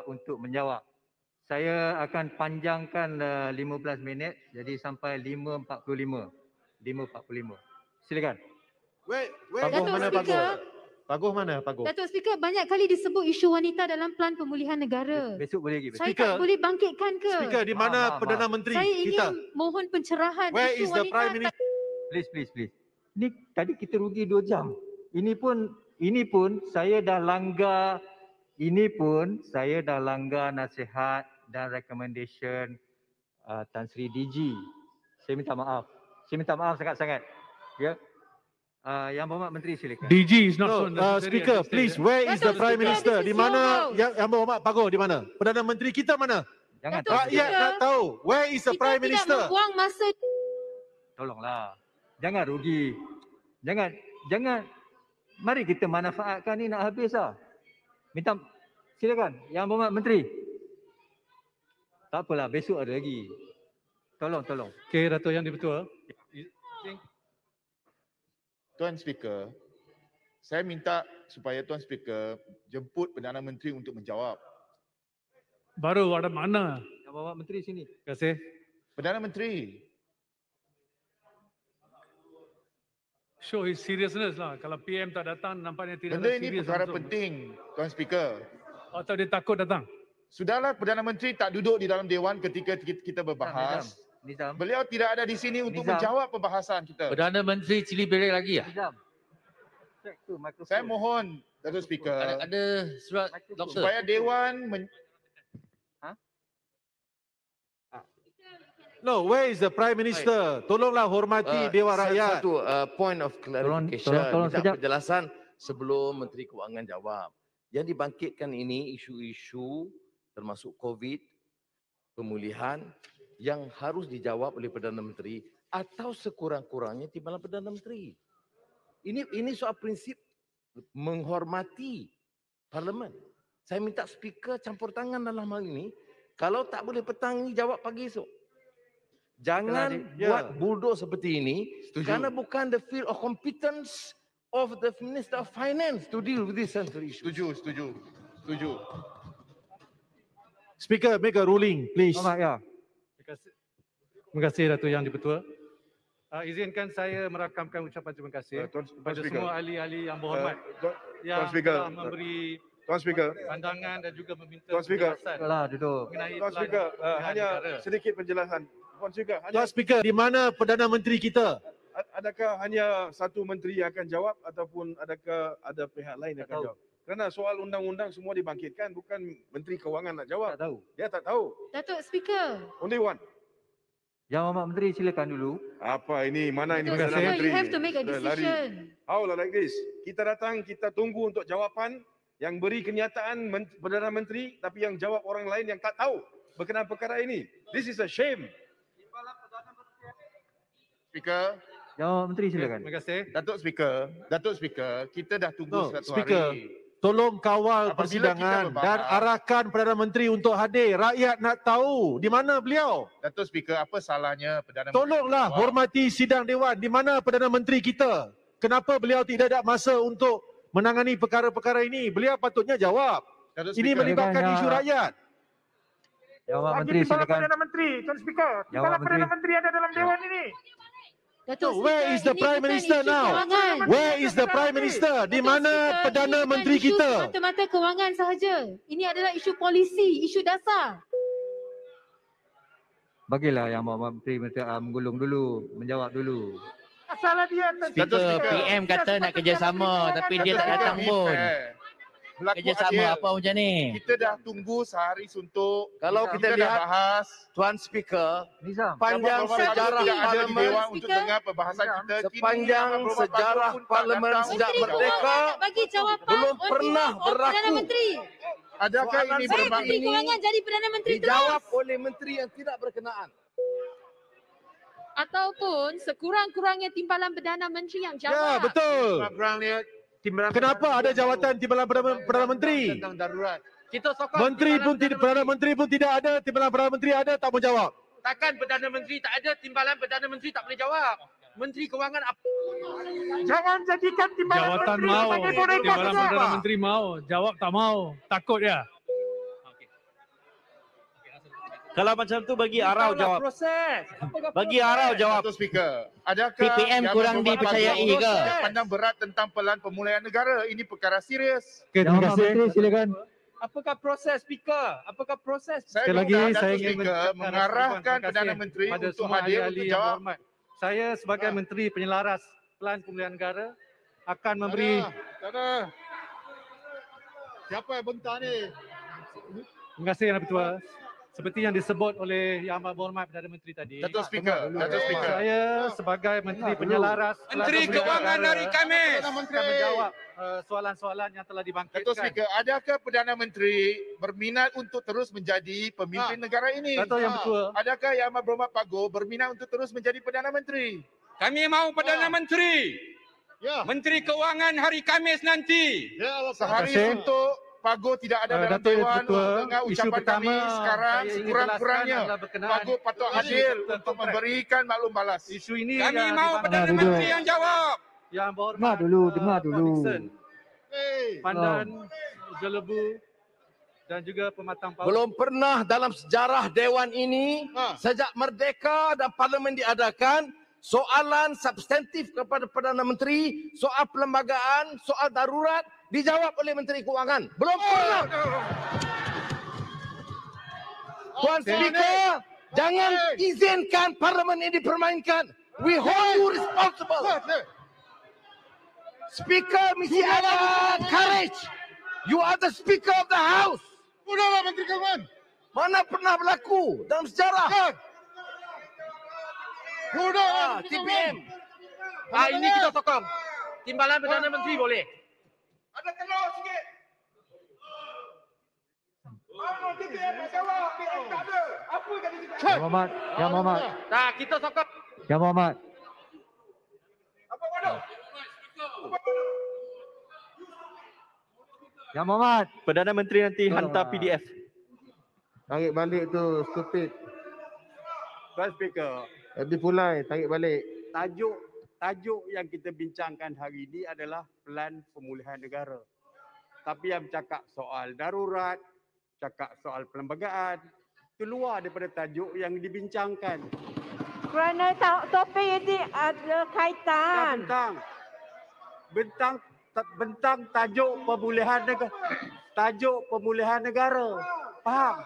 untuk menjawab. Saya akan panjangkan 15 minit jadi sampai 5.45. 5.45. Silakan. Datuk Speaker. Paguh mana? Paguh. Datuk Speaker, banyak kali disebut isu wanita dalam Pelan Pemulihan Negara. Besok boleh lagi. Saya tak boleh bangkitkan ke? Speaker, di mana Perdana Menteri Saya kita? ingin mohon pencerahan Where isu is the wanita. Prime Minister? Please. Ni tadi kita rugi 2 jam. Ini pun saya dah langgar nasihat dan recommendation Tan Sri DG. Saya minta maaf sangat-sangat. Ya. Yang Berhormat Menteri silakan. DG is not so necessary. Speaker, please, where is the Datuk Prime Speaker, Minister? this is Di mana your yang Berhormat Paguh di mana? Perdana Menteri kita mana? Jangan Datuk Rakyat nak tahu. Where is the Prime Kita tidak Minister? membuang masa. tolonglah. Jangan rugi. Jangan. Mari kita manfaatkan ni nak habis lah. Minta silakan Yang Berhormat Menteri. Tak apalah, besok ada lagi. Tolong. Okey, Dato' Yang Di-Pertua. Tuan Speaker, saya minta supaya Tuan Speaker jemput Perdana Menteri untuk menjawab. Baru ada mana? Yang Berhormat Menteri sini. Terima kasih. Perdana Menteri, Show his seriousness lah. Kalau PM tak datang, nampaknya tidak benda ada ini serius perkara langsung. penting, Tuan Speaker. Atau dia takut datang? Sudahlah Perdana Menteri tak duduk di dalam Dewan ketika kita berbahas. Nizam. Beliau tidak ada di sini untuk Nizam. menjawab perbahasan kita. Perdana Menteri cili belik lagi ya? Nizam. Check tu mikrofon. Saya mohon, Datuk Speaker, Ada surat doktor. supaya Dewan No, where is the Prime Minister? Tolonglah hormati Dewan Rakyat. Satu point of clarification, tolong minta sekejap. penjelasan sebelum Menteri Kewangan jawab. Yang dibangkitkan ini isu-isu termasuk COVID, pemulihan yang harus dijawab oleh Perdana Menteri atau sekurang-kurangnya timbalan Perdana Menteri. Ini soal prinsip menghormati Parlimen. Saya minta speaker campur tangan dalam hal ini. Kalau tak boleh petang ni jawab pagi esok. Jangan buat bodoh seperti ini. Setuju. Kerana bukan the field of competence of the Minister of Finance to deal with this central issue. setuju. Speaker, make a ruling, please. Berhormat ya. Terima kasih Dato' Yang Di-Pertua. Izinkan saya merakamkan ucapan terima kasih kepada semua ahli-ahli yang berhormat yang telah memberi Tuan Speaker, pandangan dan juga meminta Tuan Speaker. penjelasan Lah duduk. mengenai Tuan Speaker, pelan hanya negara. sedikit penjelasan. Tuan Speaker, Tuan Speaker, di mana Perdana Menteri kita? adakah hanya satu menteri yang akan jawab ataupun adakah ada pihak lain yang akan tahu. jawab? Kerana soal undang-undang semua dibangkitkan, bukan Menteri Kewangan nak jawab. Tak tahu. Dia tak tahu. Datuk Speaker. Only one. Yang Berhormat Menteri silakan dulu. Apa ini? Mana ini Datuk Perdana Speaker, Menteri? you have to make a Sudah lari. decision. How lah like this? Kita datang, kita tunggu untuk jawapan yang beri kenyataan Perdana Menteri, tapi yang jawab orang lain yang tak tahu berkenaan perkara ini. This is a shame. Speaker, Yang Berhormat Menteri silakan. Terima kasih. Datuk Speaker, kita dah tunggu satu Speaker, hari. tolong kawal Apabila persidangan kita berbahas- dan arahkan Perdana Menteri untuk hadir. Rakyat nak tahu di mana beliau. Datuk Speaker, apa salahnya Perdana Menteri? Tolonglah menjawab? hormati sidang Dewan. Di mana Perdana Menteri kita? Kenapa beliau tidak ada masa untuk menangani perkara-perkara ini? Beliau patutnya jawab. Datuk Ini Speaker, melibatkan Silakan, isu ya. rakyat. Yang Berhormat Menteri silakan. Menteri, Tuan Speaker. Yang Berhormat Menteri. Menteri ada dalam Dewan ini. Datuk Where Speaker, is the ini Prime bukan Minister isu now? kewangan. Where is the Prime Minister? Di Datuk mana Speaker, Perdana ini bukan Menteri isu kita? Semata-mata kewangan sahaja. Ini adalah isu polisi, isu dasar. Bagilah Yang Berhormat Menteri menggulung dulu, menjawab dulu. Salah dia. Datuk Speaker, Speaker. PM kata nak kerjasama tapi dia tak datang Ini pun. fair. Berlaku Kerjasama adil. apa macam ni? Kita dah tunggu sehari suntuk. Kalau kita dah lihat bahas. Tuan Speaker, Nizam. panjang Yang sejarah tidak ada di Parlimen, Dewan untuk Speaker. dengar perbahasan kita. Kini sepanjang Yang Berhormat sejarah Paduka pun tak Parlimen datang. sejak Menteri merdeka, Kewangan nak bagi jawapan belum on pernah behalf of Perdana berlaku. Menteri. Adakah Soalan ini saya berbang? Menteri Kewangan jadi Perdana Menteri dijawab terus. oleh menteri yang tidak berkenaan. Ataupun sekurang-kurangnya timbalan Perdana Menteri yang Ya, jawab. betul. Kurangnya timbalan Kenapa ada jawatan timbalan Perdana Menteri? tentang darurat. Kita sokong Menteri timbalan pun tidak, Perdana Menteri pun tidak ada, timbalan Perdana Menteri ada, tak mau jawab. Takkan Perdana Menteri tak ada, timbalan Perdana Menteri tak boleh jawab. Menteri Kewangan apa? Jangan jadikan timbalan Jawatan menteri mau, sebagai boneka timbalan saja. Perdana Menteri mau, jawab tak mau, takut dia. Kalau macam tu bagi Arau jawab. Proses. Bagi Arau jawab. Datuk Speaker, adakah PPM Yang kurang Berhormat dipercayai Pago ke? pandang berat tentang pelan pemulihan negara? Ini perkara serius. Okey, terima Yang kasih. Menteri silakan. Apakah proses, Speaker? Apakah proses? Saya Sekali lagi minta saya Datuk ingin Speaker mengucapkan mengarahkan terima kasih Perdana Menteri kepada untuk semua hadir ahli-ahli untuk yang jawab. berhormat. Saya sebagai Menteri Penyelaras Pelan Pemulihan Negara akan memberi Siapa yang bentar ni? terima kasih Yang Ketua. Seperti yang disebut oleh Yang Amat Berhormat Perdana Menteri tadi. Datuk Speaker, Datuk Speaker. Saya sebagai Menteri Penyelaras Menteri Pelan Pemulihan Kewangan Negara hari Khamis. akan menjawab soalan-soalan yang telah dibangkitkan. Datuk Speaker, adakah Perdana Menteri berminat untuk terus menjadi pemimpin negara ini? Datuk Yang Betul. Adakah Yang Amat Berhormat Pago berminat untuk terus menjadi Perdana Menteri? Kami mahu Perdana Menteri. Ya. Menteri Kewangan hari Khamis nanti. Ya Allah. Sehari Terima kasih. untuk Pago tidak ada dalam Datuk Yang Dewan Betul. dengan Isu ucapan pertama kami sekarang saya ingin sekurang-kurangnya jelaskan adalah berkenaan Pago patut isu hadir tentang untuk kontrak. memberikan maklum balas. Isu ini Kami yang mahu dibangkitkan Perdana dulu. Menteri yang jawab. Yang Berhormat Dengar dulu, dengar Tuan dulu. Nixon, Hey. Pandan, Jelebu dan juga Pematang Paut. Belum pernah dalam sejarah Dewan ini sejak merdeka dan parlimen diadakan soalan substantif kepada Perdana Menteri, soal perlembagaan, soal darurat dijawab oleh Menteri Kewangan. Belum pernah. Tuan Speaker, jangan izinkan parlimen ini dipermainkan. We hold you responsible. Speaker mesti ada courage. You are the Speaker of the House. Udahlah Menteri Kewangan. Mana pernah berlaku dalam sejarah? Udah. TPM. Ini kita sokong. Timbalan Perdana Menteri boleh. Ada telur sikit. Apa TPM nak jawab? PM tak ada. Apa tadi kita? Yang Berhormat, Yang Berhormat, Nah, kita sokong. Yang Berhormat. Apa bodoh? Yang Berhormat. Perdana Menteri nanti hantar PDF. Tarik balik tu stupid. Tuan Speaker, Habis pulai tarik balik. tajuk yang kita bincangkan hari ini adalah Pelan Pemulihan Negara. Tapi yang bercakap soal darurat, cakap soal perlembagaan, itu luar daripada tajuk yang dibincangkan. Kerana topik ini ada kaitan. Bentang tajuk pemulihan negara. Tajuk pemulihan negara. Faham?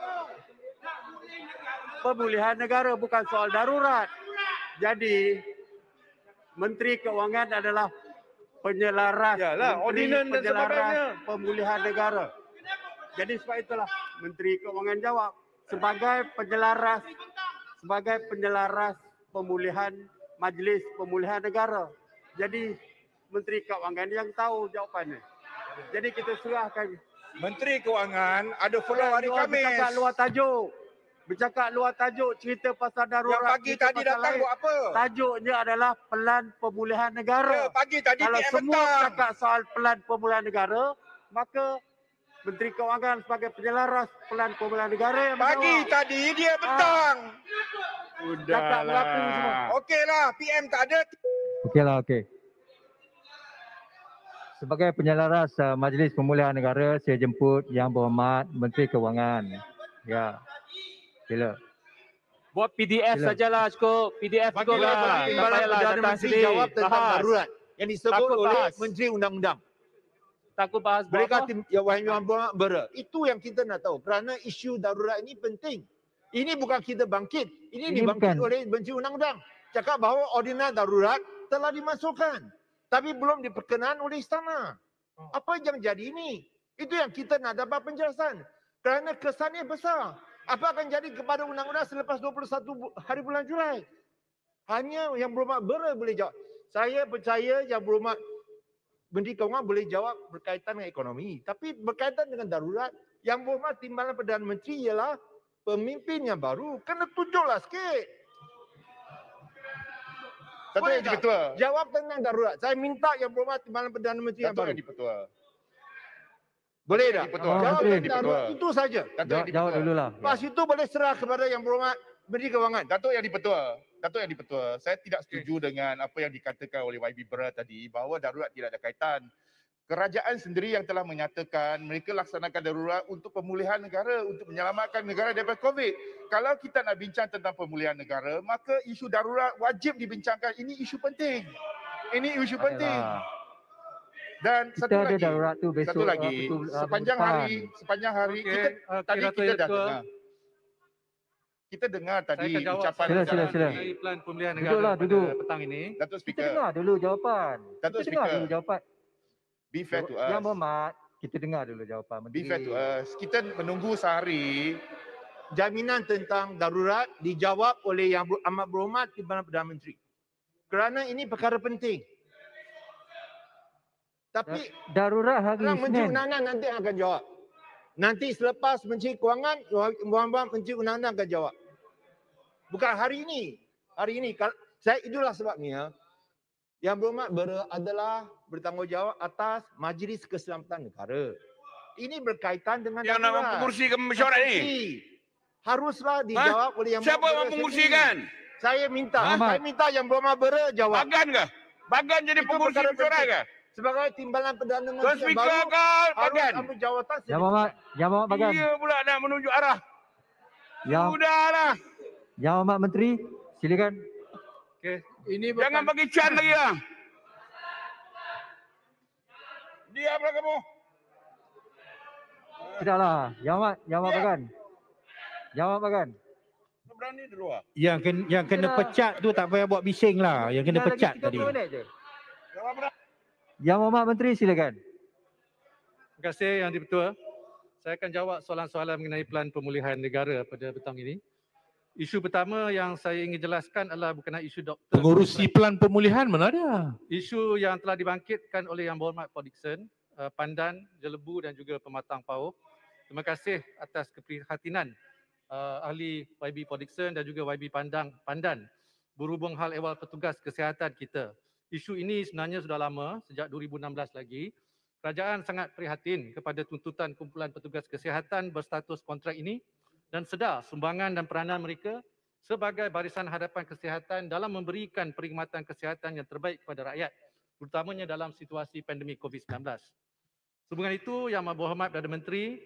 Pemulihan negara bukan soal darurat. Jadi Menteri Keuangan adalah penyelaras. Yalah, Menteri ordinan dan penyelaras sebagainya. pemulihan negara. Jadi sebab itulah Menteri Keuangan jawab sebagai penyelaras pemulihan Majlis Pemulihan Negara. Jadi Menteri Keuangan yang tahu jawapannya. Jadi kita serahkan. Menteri Kewangan ada follow hari Khamis. Bercakap luar tajuk, cerita pasal darurat. Yang pagi cerita tadi pasal datang lain. buat apa? Tajuknya adalah Pelan Pemulihan Negara. Ya, pagi tadi Kalau PM semua petang. cakap soal Pelan Pemulihan Negara, maka Menteri Keuangan sebagai penyelaras Pelan Pemulihan Negara yang Pagi menjawab. tadi dia petang. Cakap berlaku semua. Okeylah, PM tak ada. Okeylah, okey. Sebagai penyelaras Majlis Pemulihan Negara, saya jemput Yang Berhormat Menteri Keuangan. Ya. Sila. Buat PDF Sila. sajalah cukup. PDF cukup lah. Tak payahlah datang sini. Jawab tentang Bahas. darurat yang disebut Takut oleh bahas. Menteri Undang-Undang. Takut bahas buat Mereka apa? yang bera. Itu yang kita nak tahu kerana isu darurat ini penting. Ini bukan kita bangkit. Ini dibangkit bukan. oleh Menteri Undang-Undang. Cakap bahawa ordinan darurat telah dimasukkan. Tapi belum diperkenan oleh istana. Apa yang jadi ini? Itu yang kita nak dapat penjelasan. Kerana kesannya besar. Apa akan jadi kepada undang-undang selepas 21 hari bulan Julai? Hanya yang berhormat bera boleh jawab. Saya percaya yang berhormat Menteri Keuangan boleh jawab berkaitan dengan ekonomi. Tapi berkaitan dengan darurat, yang berhormat Timbalan Perdana Menteri ialah pemimpin yang baru. Kena tunjuklah sikit. Datuk Boleh Yang tak? Di-Pertua. Jawab tentang darurat. Saya minta yang berhormat Timbalan Perdana Menteri yang Datuk baru. Yang Di-Pertua. Boleh Datuk tak? Yang Di-Pertua. Jawab Datuk Yang tentang Di-Pertua. darurat. Itu saja. Datuk Yang Jawab Di-Pertua. dululah. Lepas itu boleh serah kepada yang berhormat Menteri Keuangan. Datuk Yang Di-Pertua. Datuk Yang Di-Pertua. Saya tidak setuju dengan apa yang dikatakan oleh YB Bera tadi bahawa darurat tidak ada kaitan. kerajaan sendiri yang telah menyatakan mereka laksanakan darurat untuk pemulihan negara, untuk menyelamatkan negara daripada COVID. Kalau kita nak bincang tentang pemulihan negara, maka isu darurat wajib dibincangkan. Ini isu penting. Ini isu penting. Dan Kita satu ada lagi, darurat tu besok. satu lagi, sepanjang hari Okey, tadi Ratu kita yang dah Ketua. dengar. Kita dengar Saya tadi akan jawab ucapan Sila. mengenai plan pemulihan negara Duduklah, pada duduk. petang ini. Datuk Kita Speaker. dengar dulu jawapan. Datuk Kita dengar Speaker. dulu jawapan. Be fair to Yang us. Berhormat, kita dengar dulu jawapan Menteri. Be fair to us. Kita menunggu sehari. Jaminan tentang darurat dijawab oleh Yang Amat Berhormat Timbalan Perdana Menteri. Kerana ini perkara penting. Tapi Darurat hari Menteri Isnin. Undang-Undang nanti akan jawab. Nanti selepas Menteri Kewangan, Menteri Undang-Undang akan jawab. Bukan hari ini. Hari ini. Itulah sebabnya Yang Berhormat adalah bertanggungjawab atas Majlis Keselamatan Negara. Ini berkaitan dengan Yang nak darurat. mempengurusikan mesyuarat ni. Haruslah dijawab oleh Yang Siapa Berhormat yang mempengurusikan? Saya minta. Muhammad. Saya minta Yang Berhormat jawab. Bagan ke? Bagan jadi Itu pengurusi perkara mesyuarat penting. ke? Sebagai timbalan Perdana Tuan Menteri yang Speaker baru, ke harus Bagan? ambil jawatan Yang Berhormat, Yang Berhormat Bagan. Dia pula nak menunjuk arah. Yang Sudahlah. Yang Berhormat Menteri, silakan. Okey. Ini Jangan bagi can lagi lah. Diamlah kamu. Tidaklah. Yang Berhormat Bagan. Yang Berhormat Bagan. Berani dulu lah. Yang kena Itulah. pecat tu tak payah buat bising lah. Yang kena Tinggal pecat lagi tadi. 30 minit je. Jangan berani. Yang Berhormat Menteri, silakan. Terima kasih Yang Di-Pertua. Saya akan jawab soalan-soalan mengenai plan pemulihan negara pada petang ini. Isu pertama yang saya ingin jelaskan adalah berkenaan isu doktor. Pengurusi plan pemulihan mana ada? Isu yang telah dibangkitkan oleh Yang Berhormat Paul Dickson, Pandan, Jelebu dan juga Pematang Pauh. Terima kasih atas keprihatinan ahli YB Paul Dickson dan juga YB Pandan berhubung hal ehwal petugas kesihatan kita. Isu ini sebenarnya sudah lama, sejak 2016 lagi. Kerajaan sangat prihatin kepada tuntutan kumpulan petugas kesihatan berstatus kontrak ini dan sedar sumbangan dan peranan mereka sebagai barisan hadapan kesihatan dalam memberikan perkhidmatan kesihatan yang terbaik kepada rakyat, terutamanya dalam situasi pandemik COVID-19. Sehubungan itu, Yang Berhormat Perdana Menteri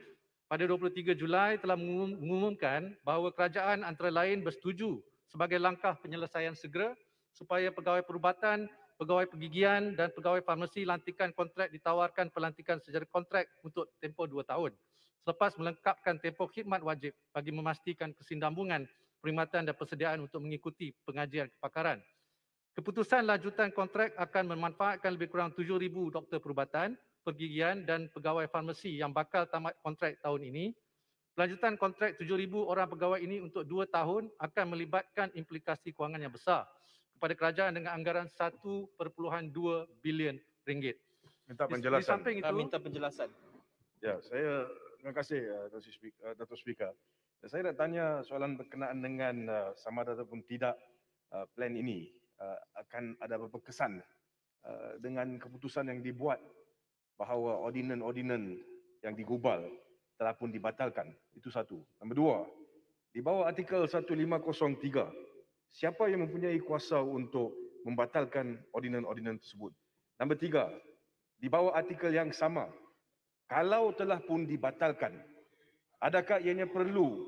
pada 23 Julai telah mengumumkan bahawa kerajaan antara lain bersetuju sebagai langkah penyelesaian segera supaya pegawai perubatan, pegawai pergigian dan pegawai farmasi lantikan kontrak ditawarkan pelantikan secara kontrak untuk tempoh 2 tahun. Selepas melengkapkan tempoh khidmat wajib bagi memastikan kesinambungan perkhidmatan dan persediaan untuk mengikuti pengajian kepakaran. Keputusan lanjutan kontrak akan memanfaatkan lebih kurang 7,000 doktor perubatan, pergigian dan pegawai farmasi yang bakal tamat kontrak tahun ini. Lanjutan kontrak 7,000 orang pegawai ini untuk 2 tahun akan melibatkan implikasi kewangan yang besar kepada kerajaan dengan anggaran 1.2 bilion ringgit. Minta Di penjelasan. samping itu, Minta penjelasan. Ya, saya terima kasih Datuk Speaker. Saya nak tanya soalan berkenaan dengan sama ada ataupun tidak plan ini akan ada beberapa kesan dengan keputusan yang dibuat bahawa ordinan-ordinan yang digubal telah pun dibatalkan. Itu satu. Nombor dua, di bawah artikel 1503, siapa yang mempunyai kuasa untuk membatalkan ordinan-ordinan tersebut? Nombor tiga, di bawah artikel yang sama, kalau telah pun dibatalkan, adakah ianya perlu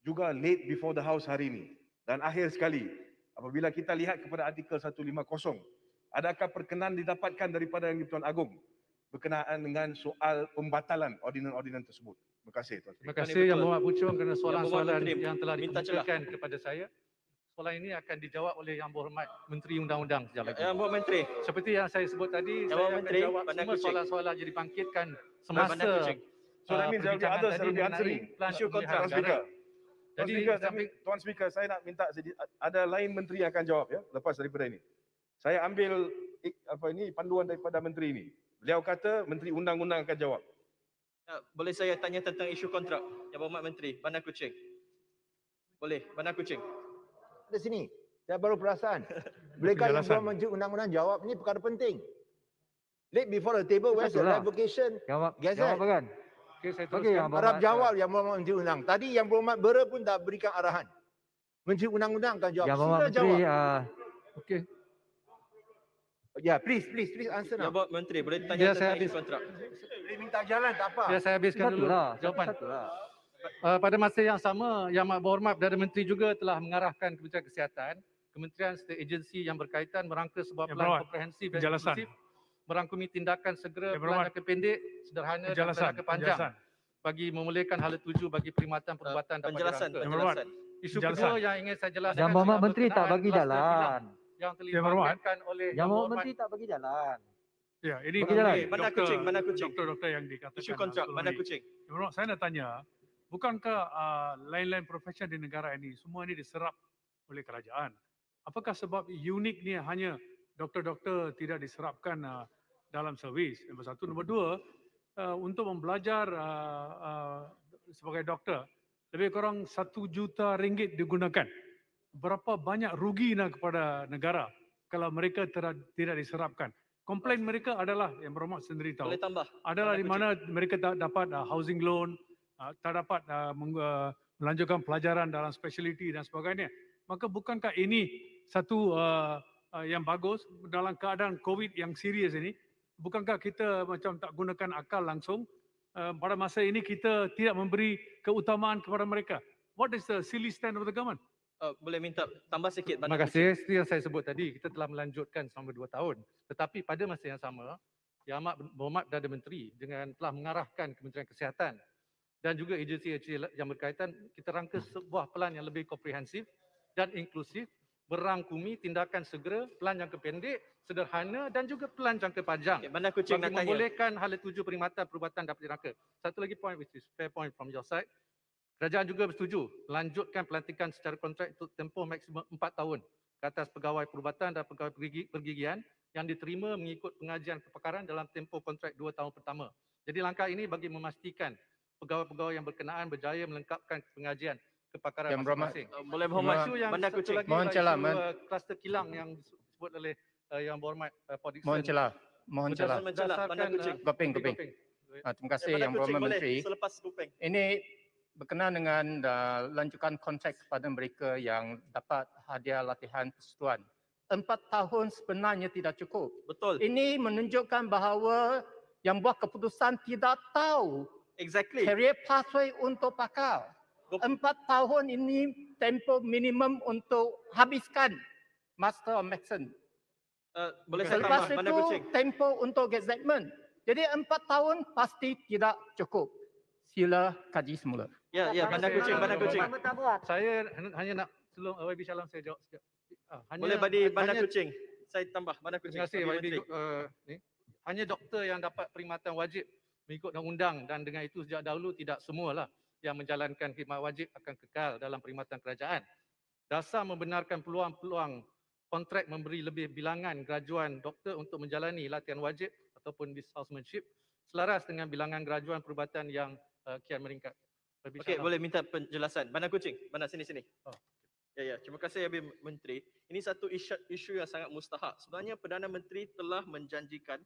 juga late before the house hari ini? Dan akhir sekali, apabila kita lihat kepada artikel 150, adakah perkenan didapatkan daripada Yang di-Pertuan Agong berkenaan dengan soal pembatalan ordinan-ordinan tersebut? Terima kasih Tuan. terima kasih Yang Berhormat Puchong kerana soalan-soalan Menteri, yang telah minta celah. dikemukakan kepada saya. Soalan ini akan dijawab oleh Yang Berhormat Menteri Undang-Undang sekejap lagi. Yang Berhormat Menteri. Seperti yang saya sebut tadi, Yang saya Berhormat akan Menteri, jawab Bandar semua Kuching. soalan-soalan yang dibangkitkan Bandar semasa Kuching. So that means there will be perbincangan others tadi that will be mengenai answering. plan Isu kontrak. Tuan pemulihan Speaker, negara. Tuan Jadi, Speaker, samping- Tuan Speaker, saya nak minta sedikit, ada lain menteri yang akan jawab ya lepas daripada ini. Saya ambil panduan daripada menteri ini. Beliau kata Menteri Undang-Undang akan jawab. Boleh saya tanya tentang isu kontrak? Yang Berhormat Menteri, Bandar Kuching. Boleh, Bandar Kuching. Di sini. Saya baru perasan. Bolehkah Yang Penjelasan. Berhormat Menteri Undang-Undang jawab? Ini perkara penting. Late before the table, where's the Itulah. revocation? Jawab, Gazette. jawab Bagan. Okey, saya Okey, teruskan. Yang Harap Berhormat. jawab Yang Berhormat Menteri Undang. Tadi Yang Berhormat Bera pun dah berikan arahan. Menteri Undang-Undang akan jawab. Yang Berhormat Sila Menteri, jawab. Okey. Ya, please answer Ya, now. Bapak Menteri, boleh tanya Biar saya tentang isu habis. kontrak. Boleh minta jalan tak apa. Biar saya habiskan dulu jawapan. Pada masa yang sama, Yang Berhormat Perdana Menteri juga telah mengarahkan Kementerian Kesihatan, kementerian serta agensi yang berkaitan merangka sebuah pelan komprehensif dan inklusif, merangkumi tindakan segera, pelan jangka pendek, sederhana dan pelan jangka panjang bagi memulihkan hala tuju bagi perkhidmatan perubatan dapat dirangka. Isu kedua yang ingin saya jelaskan, Yang Berhormat adalah Menteri tak berkenaan bagi kluster jalan. kilang yang telah dibangkitkan oleh Yang Berhormat Menteri tak bagi jalan. Ya, ini Bagi jalan. Bandar Kuching, Bandar Kuching. doktor-doktor yang dikatakan Isu kontrak, Bandar Kuching. Saya nak tanya, bukankah lain-lain profesi di negara ini semua ini diserap oleh kerajaan? Apakah sebab unik ni hanya doktor-doktor tidak diserapkan dalam servis? Nombor satu. Nombor dua, untuk membelajar sebagai doktor, lebih kurang 1 juta ringgit digunakan. Berapa banyak rugi kepada negara kalau mereka tidak diserapkan? Komplain mereka adalah, yang Berhormat sendiri tahu, Boleh tambah. adalah di mana mereka tak dapat housing loan, tak dapat melanjutkan pelajaran dalam speciality dan sebagainya. Maka bukankah ini satu yang bagus dalam keadaan COVID yang serius ini? Bukankah kita macam tak gunakan akal langsung? Pada masa ini kita tidak memberi keutamaan kepada mereka. What is the silly stand of the government? Boleh minta tambah sikit. Terima kasih. Seperti yang saya sebut tadi, kita telah melanjutkan selama 2 tahun. Tetapi pada masa yang sama, Yang Berhormat Perdana Menteri dengan telah mengarahkan Kementerian Kesihatan dan juga agensi-agensi yang berkaitan, kita rangka sebuah pelan yang lebih komprehensif dan inklusif, berangkumi tindakan segera, pelan jangka pendek, sederhana dan juga pelan jangka panjang Bandar Kuching bagi nak tanya. membolehkan hala tuju perkhidmatan perubatan dapat dirangka. Satu lagi point which is fair point from your side. Kerajaan juga bersetuju melanjutkan pelantikan secara kontrak untuk tempoh maksimum 4 tahun ke atas pegawai perubatan dan pegawai pergigian yang diterima mengikut pengajian kepakaran dalam tempoh kontrak 2 tahun pertama. Jadi langkah ini bagi memastikan pegawai-pegawai yang berkenaan berjaya melengkapkan pengajian kepakaran Yang Berhormat, masing-masing. Boleh Berhormat, Isu yang Bandar satu Kuching. lagi Mohon adalah celah, isu kluster kilang yang disebut oleh Yang Berhormat Podikson. mohon celah. Mohon celah. Bandar Kuching. Gopeng. Terima kasih Yang Bandar Kuching Berhormat boleh Menteri. selepas Gopeng. Ini berkenaan dengan lanjukan kontrak kepada mereka yang dapat hadiah latihan persekutuan. 4 tahun sebenarnya tidak cukup. Betul. Ini menunjukkan bahawa yang buat keputusan tidak tahu Exactly. career pathway untuk pakar. 4 tahun ini tempoh minimum untuk habiskan Master of Medicine. Boleh saya Selepas tambah, Bandar itu Kuching. tempoh untuk gazetment. Jadi 4 tahun pasti tidak cukup. Sila kaji semula. Ya, Bandar Kuching, Bandar Kuching. Saya hanya nak sebelum YB Shalom saya jawab sikit. Boleh bagi Bandar Kuching. Saya tambah Bandar Kuching. Terima kasih Bagi YB. Menteri. Hanya doktor yang dapat perkhidmatan wajib mengikut undang-undang dan dengan itu sejak dahulu tidak semualah yang menjalankan khidmat wajib akan kekal dalam perkhidmatan kerajaan. Dasar membenarkan peluang-peluang kontrak memberi lebih bilangan graduan doktor untuk menjalani latihan wajib ataupun dishousemanship selaras dengan bilangan graduan perubatan yang kian meningkat. Okey, boleh minta penjelasan. Bandar Kuching, Bandar sini. Ya. Terima kasih Habib Menteri. Ini satu isu yang sangat mustahak. Sebenarnya Perdana Menteri telah menjanjikan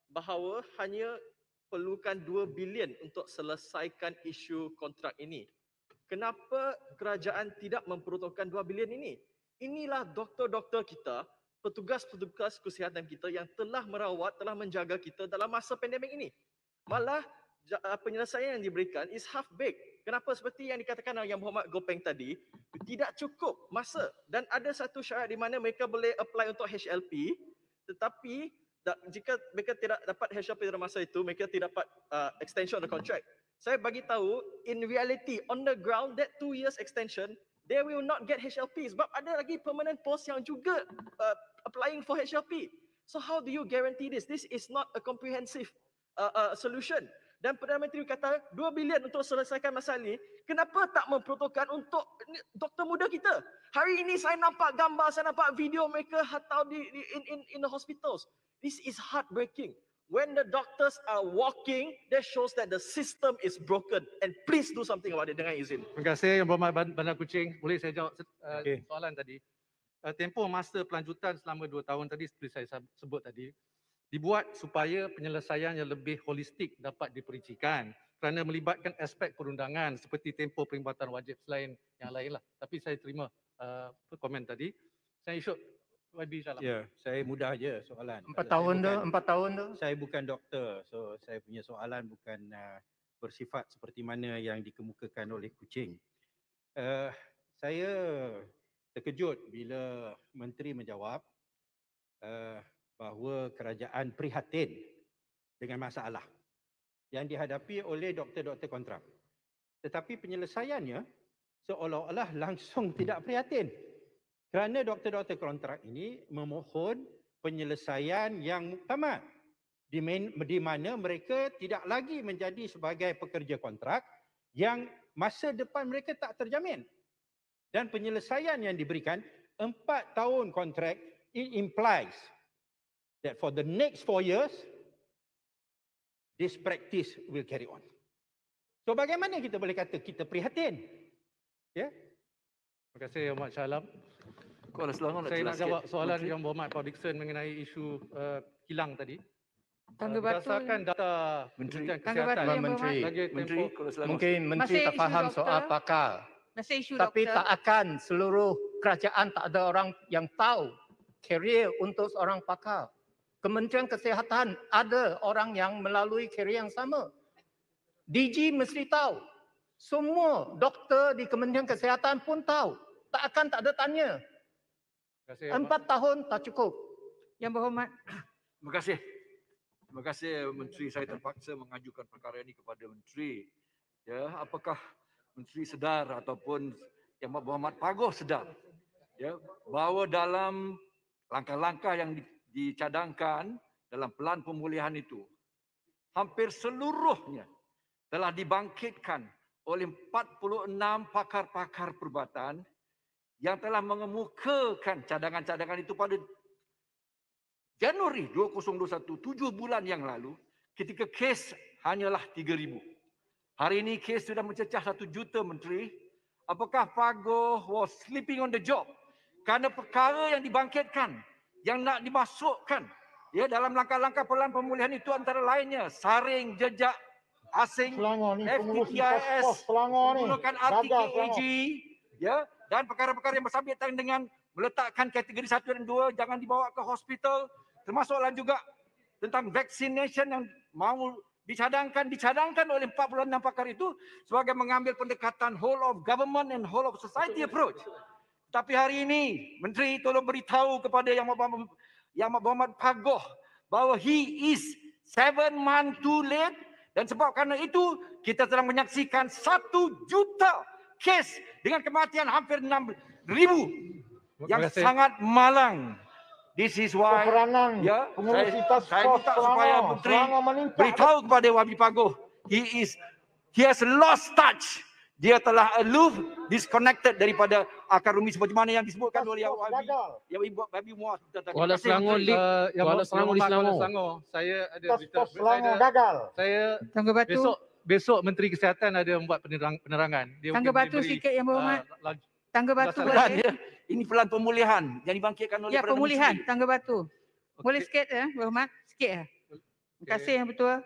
bahawa hanya perlukan 2 bilion untuk selesaikan isu kontrak ini. Kenapa kerajaan tidak memperuntukkan 2 bilion ini? Inilah doktor-doktor kita, petugas-petugas kesihatan kita yang telah merawat, telah menjaga kita dalam masa pandemik ini. Malah penyelesaian yang diberikan is half baked. Kenapa? Seperti yang dikatakan Yang Berhormat Gopeng tadi, tidak cukup masa dan ada satu syarat di mana mereka boleh apply untuk HLP, tetapi jika mereka tidak dapat HLP dalam masa itu, mereka tidak dapat extension of the contract. Saya bagi tahu, in reality, on the ground, that 2 years extension, they will not get HLP sebab ada lagi permanent post yang juga applying for HLP. So how do you guarantee this? This is not a comprehensive solution. Dan Perdana Menteri kata 2 bilion untuk selesaikan masalah ini. Kenapa tak memperuntukkan untuk doktor muda kita? Hari ini saya nampak gambar, saya nampak video mereka hatau in the hospitals. This is heartbreaking. When the doctors are walking, that shows that the system is broken. And please do something about it dengan izin. Terima kasih Yang Berhormat Bandar Kuching. Boleh saya jawab soalan tadi? Tempoh masa pelanjutan selama 2 tahun tadi seperti saya sebut tadi, dibuat supaya penyelesaian yang lebih holistik dapat diperincikan kerana melibatkan aspek perundangan seperti tempoh perkhidmatan wajib selain yang lainlah. Tapi saya terima komen tadi. Saya YB Syalam. Ya, saya mudah je soalan. 4 tahun tu, 4 tahun tu. Saya bukan doktor, so saya punya soalan bukan bersifat seperti mana yang dikemukakan oleh Kuching. Saya terkejut bila menteri menjawab bahawa kerajaan prihatin dengan masalah yang dihadapi oleh doktor-doktor kontrak. Tetapi penyelesaiannya seolah-olah langsung tidak prihatin. Kerana doktor-doktor kontrak ini memohon penyelesaian yang muktamad di mana mereka tidak lagi menjadi sebagai pekerja kontrak yang masa depan mereka tak terjamin. Dan penyelesaian yang diberikan 4 tahun kontrak, it implies that for the next 4 years this practice will carry on. So bagaimana kita boleh kata kita prihatin? Ya. Terima kasih Yang Berhormat Syalam. Kuala Selangor Saya nak jawab soalan Yang Berhormat Pak Dixon mengenai isu kilang tadi. Tangga Batu. Berdasarkan data Kementerian Kesihatan, Menteri, mungkin Menteri tak faham soal pakar. Masih isu Tapi doktor. tak akan seluruh kerajaan tak ada orang yang tahu karier untuk seorang pakar. Kementerian Kesihatan ada orang yang melalui karier yang sama. DG mesti tahu. Semua doktor di Kementerian Kesihatan pun tahu. Tak akan tak ada tanya. 4 tahun tak cukup. Yang Berhormat. Terima kasih. Terima kasih Menteri. Saya terpaksa mengajukan perkara ini kepada Menteri. Ya, apakah Menteri sedar ataupun Yang Berhormat Pagoh sedar ya bahawa dalam langkah-langkah yang dicadangkan dalam pelan pemulihan itu hampir seluruhnya telah dibangkitkan oleh 46 pakar-pakar perubatan yang telah mengemukakan cadangan-cadangan itu pada Januari 2021, 7 bulan yang lalu, ketika kes hanyalah 3,000. Hari ini kes sudah mencecah 1 juta, Menteri. Apakah Pagoh was sleeping on the job? Kerana perkara yang dibangkitkan, yang nak dimasukkan ya dalam langkah-langkah pelan pemulihan itu antara lainnya saring jejak asing, FTTIS, menggunakan RTKAG, ya, dan perkara-perkara yang bersambutan dengan meletakkan kategori 1 dan 2 jangan dibawa ke hospital, termasuklah juga tentang vaccination yang mahu dicadangkan oleh 46 pakar itu sebagai mengambil pendekatan whole of government and whole of society approach. Tapi hari ini Menteri tolong beritahu kepada Yang Berhormat Pagoh bahawa he is 7 months too late. Dan sebab kerana itu, kita telah menyaksikan 1 juta kes dengan kematian hampir 6,000 yang sangat malang. This is why ya, saya minta supaya Menteri beritahu kepada YB Pagoh, he has lost touch. Dia telah aloof, disconnected daripada akar rumi seperti mana yang disebutkan oleh YB Muaz. Kuala Selangor League, Kuala Selangor di Selangor. Saya ada berita saya besok Menteri Kesihatan ada membuat penerangan. Tangga Batu sikit Yang Berhormat. Tangga Batu boleh. Ini pelan pemulihan yang dibangkitkan oleh Perdana pemulihan Menteri. Tangga Batu. Boleh sikit ya, Berhormat? Sikit ya. Terima kasih Yang Betul.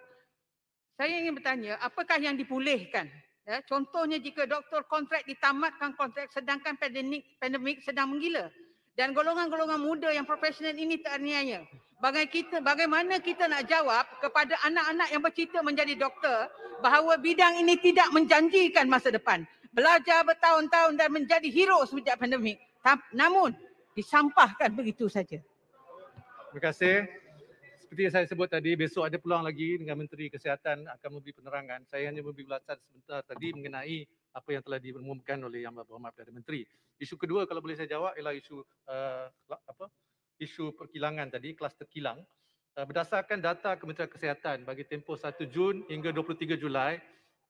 Saya ingin bertanya, apakah yang dipulihkan? Ya, contohnya jika doktor kontrak ditamatkan kontrak sedangkan pandemik sedang menggila dan golongan-golongan muda yang profesional ini teraniaya. Bagaimana kita nak jawab kepada anak-anak yang bercita menjadi doktor bahawa bidang ini tidak menjanjikan masa depan. Belajar bertahun-tahun dan menjadi hero sejak pandemik. Namun disampahkan begitu saja. Terima kasih. Seperti yang saya sebut tadi, besok ada peluang lagi dengan Menteri Kesihatan akan memberi penerangan. Saya hanya memberi ulasan sebentar tadi mengenai apa yang telah diumumkan oleh Yang Berhormat Perdana Menteri. Isu kedua kalau boleh saya jawab ialah isu perkilangan tadi, kluster kilang. Berdasarkan data Kementerian Kesihatan bagi tempoh 1 Jun hingga 23 Julai,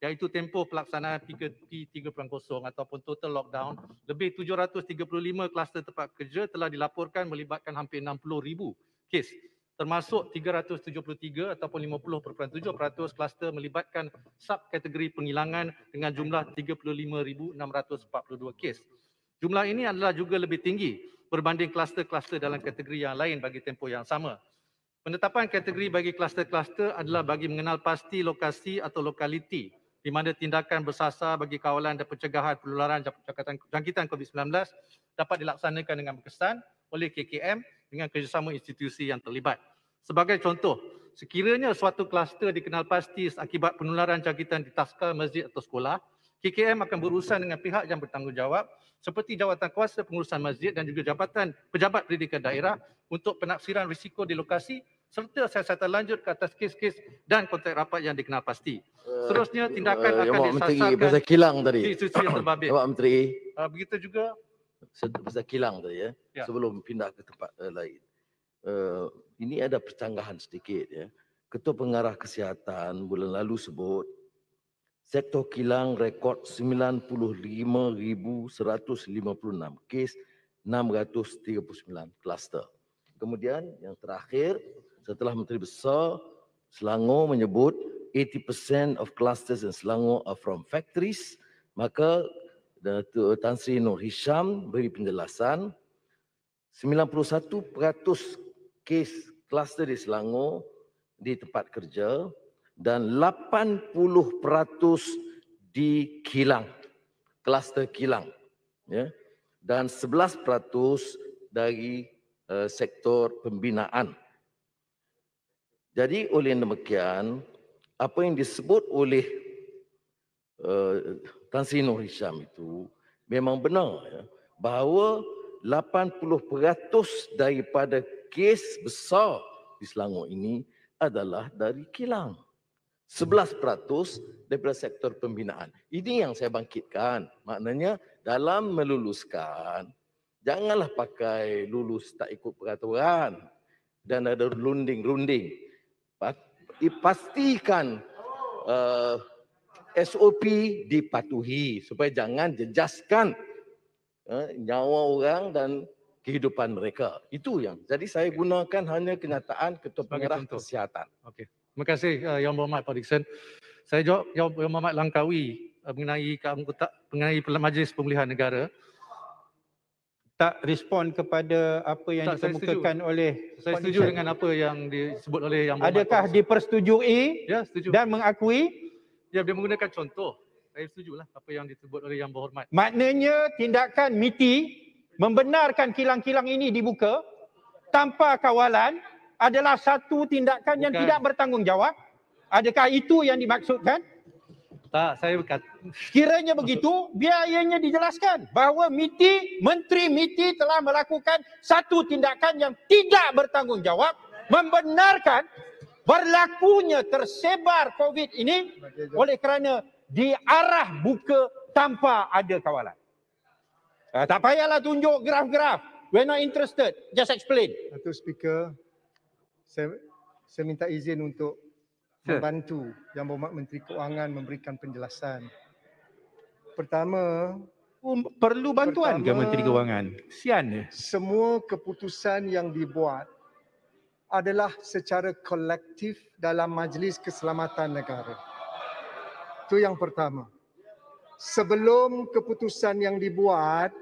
iaitu tempoh pelaksanaan PKP 3.0 ataupun total lockdown, lebih 735 kluster tempat kerja telah dilaporkan melibatkan hampir 60,000 kes. Termasuk 373 ataupun 50.7% kluster melibatkan subkategori penghilangan dengan jumlah 35,642 kes. Jumlah ini adalah juga lebih tinggi berbanding kluster-kluster dalam kategori yang lain bagi tempoh yang sama. Penetapan kategori bagi kluster-kluster adalah bagi mengenal pasti lokasi atau lokaliti di mana tindakan bersasar bagi kawalan dan pencegahan penularan jangkitan COVID-19 dapat dilaksanakan dengan berkesan oleh KKM dengan kerjasama institusi yang terlibat. Sebagai contoh, sekiranya suatu kluster dikenal pasti akibat penularan jangkitan di taska, masjid atau sekolah, KKM akan berurusan dengan pihak yang bertanggungjawab seperti Jawatan Kuasa Pengurusan Masjid dan juga Jabatan Pejabat Pendidikan Daerah untuk penafsiran risiko di lokasi serta siasatan lanjut ke atas kes-kes dan kontrak rapat yang dikenal pasti. Seterusnya, tindakan akan disasarkan pasal kilang tadi. di institusi yang terbabit. Pak Menteri, Begitu juga pasal kilang tadi ya, Ya. sebelum pindah ke tempat lain. Ini ada percanggahan sedikit ya. Ketua Pengarah Kesihatan bulan lalu sebut sektor kilang rekod 95,156 kes, 639 kluster. Kemudian yang terakhir, setelah Menteri Besar Selangor menyebut 80% of clusters in Selangor are from factories, maka Datuk Tan Sri Nur Hisham beri penjelasan 91% kes kluster di Selangor di tempat kerja dan 80% di kilang, kluster kilang, ya, dan 11% dari sektor pembinaan. Jadi oleh demikian, apa yang disebut oleh Tan Sri Nur Hisham itu memang benar ya, bahawa 80% daripada kes besar di Selangor ini adalah dari kilang. 11% daripada sektor pembinaan. Ini yang saya bangkitkan. Maknanya dalam meluluskan, janganlah pakai lulus tak ikut peraturan dan ada runding-runding. Pastikan SOP dipatuhi supaya jangan jejaskan nyawa orang dan kehidupan mereka. Itu yang. Jadi saya gunakan hanya kenyataan Ketua Pengarah Kesihatan. Okey. Terima kasih Yang Berhormat Pak Dixon. Saya jawab Yang Berhormat Langkawi mengenai Majlis Pemulihan Negara. Tak respon kepada apa yang dikemukakan oleh Saya setuju dengan apa yang disebut oleh Yang Berhormat. Adakah dipersetujui Ya, setuju. dan mengakui? Ya, dia menggunakan contoh. Saya setujulah apa yang disebut oleh Yang Berhormat. Maknanya tindakan MITI membenarkan kilang-kilang ini dibuka tanpa kawalan adalah satu tindakan yang tidak bertanggungjawab. Adakah itu yang dimaksudkan? Tak, saya berkata. Sekiranya begitu, biayanya dijelaskan bahawa Menteri MITI telah melakukan satu tindakan yang tidak bertanggungjawab membenarkan berlakunya tersebar COVID ini oleh kerana diarah buka tanpa ada kawalan. Tak payahlah tunjuk graf-graf. We're not interested. Just explain. Datuk Speaker, saya minta izin untuk membantu Yang Berhormat Menteri Keuangan memberikan penjelasan. Pertama, perlu bantuan ke Menteri Keuangan? Sian dia. Semua keputusan yang dibuat adalah secara kolektif dalam Majlis Keselamatan Negara. Itu yang pertama. Sebelum keputusan yang dibuat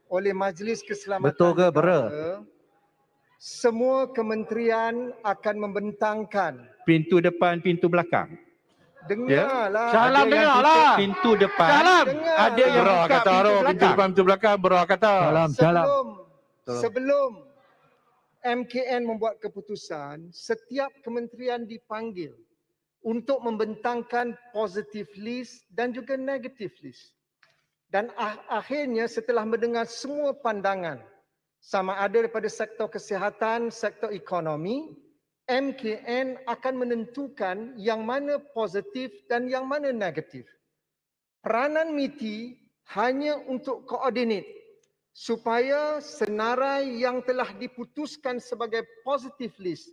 oleh Majlis Keselamatan Negara, semua kementerian akan membentangkan pintu depan, pintu belakang. Dengarlah. Salam dengarlah. Pintu depan. Salam. Ada yang buka pintu belakang. Pintu depan, pintu belakang, berah kata. Sebelum MKN membuat keputusan, setiap kementerian dipanggil untuk membentangkan positive list dan juga negative list. Dan akhirnya setelah mendengar semua pandangan, sama ada daripada sektor kesihatan, sektor ekonomi, MKN akan menentukan yang mana positif dan yang mana negatif. Peranan MITI hanya untuk koordinat supaya senarai yang telah diputuskan sebagai positive list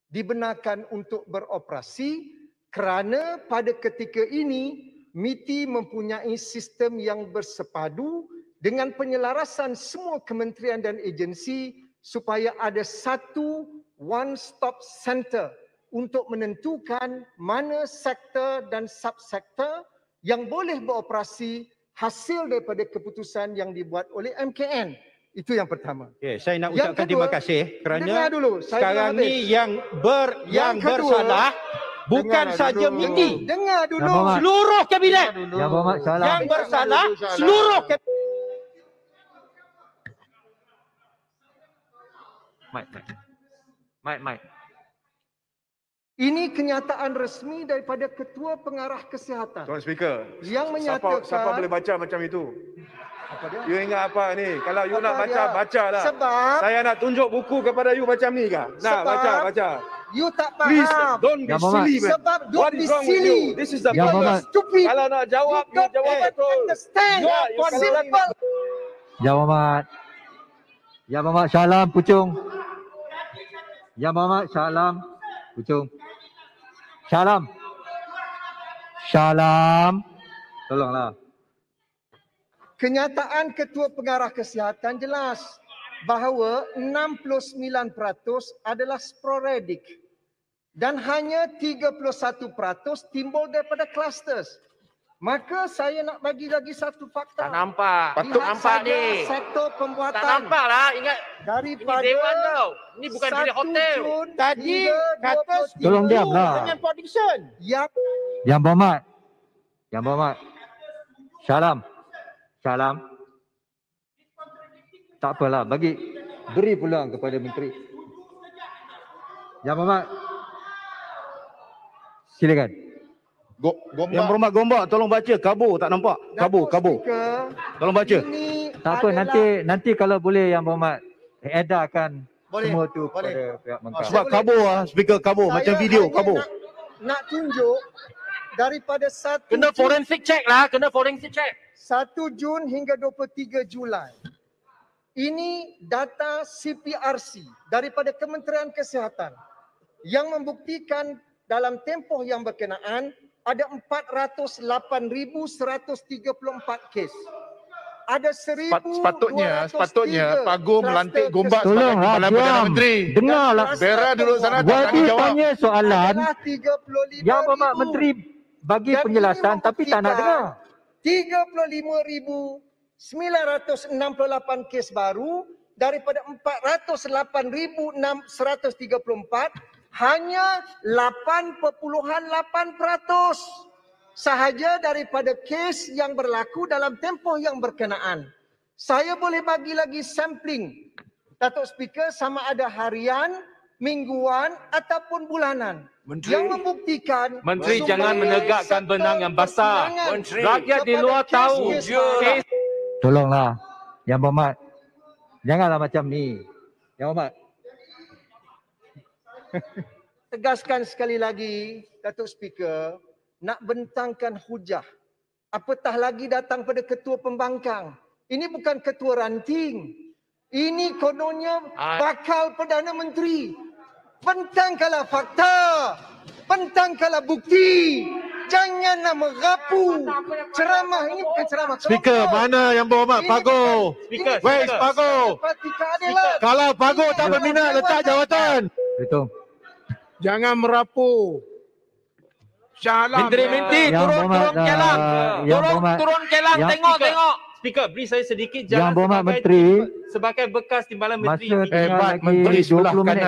dibenarkan untuk beroperasi kerana pada ketika ini MITI mempunyai sistem yang bersepadu dengan penyelarasan semua kementerian dan agensi supaya ada satu one-stop center untuk menentukan mana sektor dan subsektor yang boleh beroperasi hasil daripada keputusan yang dibuat oleh MKN. Itu yang pertama. Okay, saya nak ucapkan terima kasih kerana dulu, sekarang ni yang bersalah bukan saja MITI. Dengar dulu. Seluruh kabinet. Salam. Yang bersalah seluruh kabinet. Mike. Ini kenyataan resmi daripada Ketua Pengarah Kesihatan Tuan Speaker, yang menyatakan siapa boleh baca macam itu? Apa dia? You ingat apa ni? Kalau you Apa nak baca, dia? bacalah. Sebab saya nak tunjuk buku kepada you macam ni kah? Nak baca. You tak faham. Please don't be silly, man. Sebab What don't be is wrong with silly. you? This is the Ya, problem. Muhammad. Stupid. Kalau nak jawab, you jawab betul. Understand. Simple. Ya Muhammad. Ya Muhammad Syalam Pucung. Ya Muhammad Syalam Pucung. Syalam. Tolonglah. Kenyataan Ketua Pengarah Kesihatan jelas bahawa 69% adalah sporadik dan hanya 31% timbul daripada clusters. Maka saya nak bagi lagi satu fakta. Tak nampak. Patut nampak ni. Sektor pembuatan. Tak nampak lah. Ingat. Daripada Ini dewan tau. Ini bukan bilik hotel. Tadi kata Tolong diamlah. dengan prediction. Yang Ya Muhammad. Syalam. Tak apalah, beri peluang kepada menteri. Ya Muhammad. Silakan. Yang berhormat Gombak, tolong baca. Kabur, tak nampak. Kabur. Tolong baca. Tak apa, nanti kalau boleh Yang Berhormat edarkan semua tu kepada pihak Mangkang. Sebab kabur speaker kabur. Macam video kabur. nak tunjuk daripada 1 Kena forensic check lah. 1 Jun hingga 23 Julai. Ini data CPRC daripada Kementerian Kesihatan yang membuktikan dalam tempoh yang berkenaan ada 408,134 kes. Ada 1,203 Pagu melantik Gombak sebagai Tolonglah, Kepala Perdana Menteri. Dengarlah. Bera duduk sana tak Wadi tanggung jawab. tanya soalan, adalah 35,000. Yang Berhormat Menteri bagi Dan penjelasan ini tapi tak nak dengar. 35,968 kes baru daripada 408,134 hanya 8.8% sahaja daripada kes yang berlaku dalam tempoh yang berkenaan. Saya boleh bagi lagi sampling, Datuk Speaker, sama ada harian, mingguan ataupun bulanan. Menteri, yang membuktikan Menteri jangan menegakkan benang yang basah. Menteri, Rakyat di luar tahu. Tolonglah Yang Berhormat. Janganlah macam ni. Yang Berhormat. Tegaskan sekali lagi, Datuk Speaker, nak bentangkan hujah. Apatah lagi datang pada Ketua Pembangkang. Ini bukan Ketua Ranting. Ini kononnya bakal Perdana Menteri. Bentangkanlah fakta. Bentangkanlah bukti. Janganlah merapu. Ceramah ini bukan ceramah. Speaker, mana Yang Berhormat? Pago. Where is Pago? Kalau Pago tak berminat letak jawatan. Betul. Jangan merapu. Syalam. Menteri, turun kelang. Turun kelang, tengok. Speaker, beri saya sedikit Yang jalan Berhormat Menteri, sebagai bekas timbalan Menteri. masa tinggal lagi 20 minit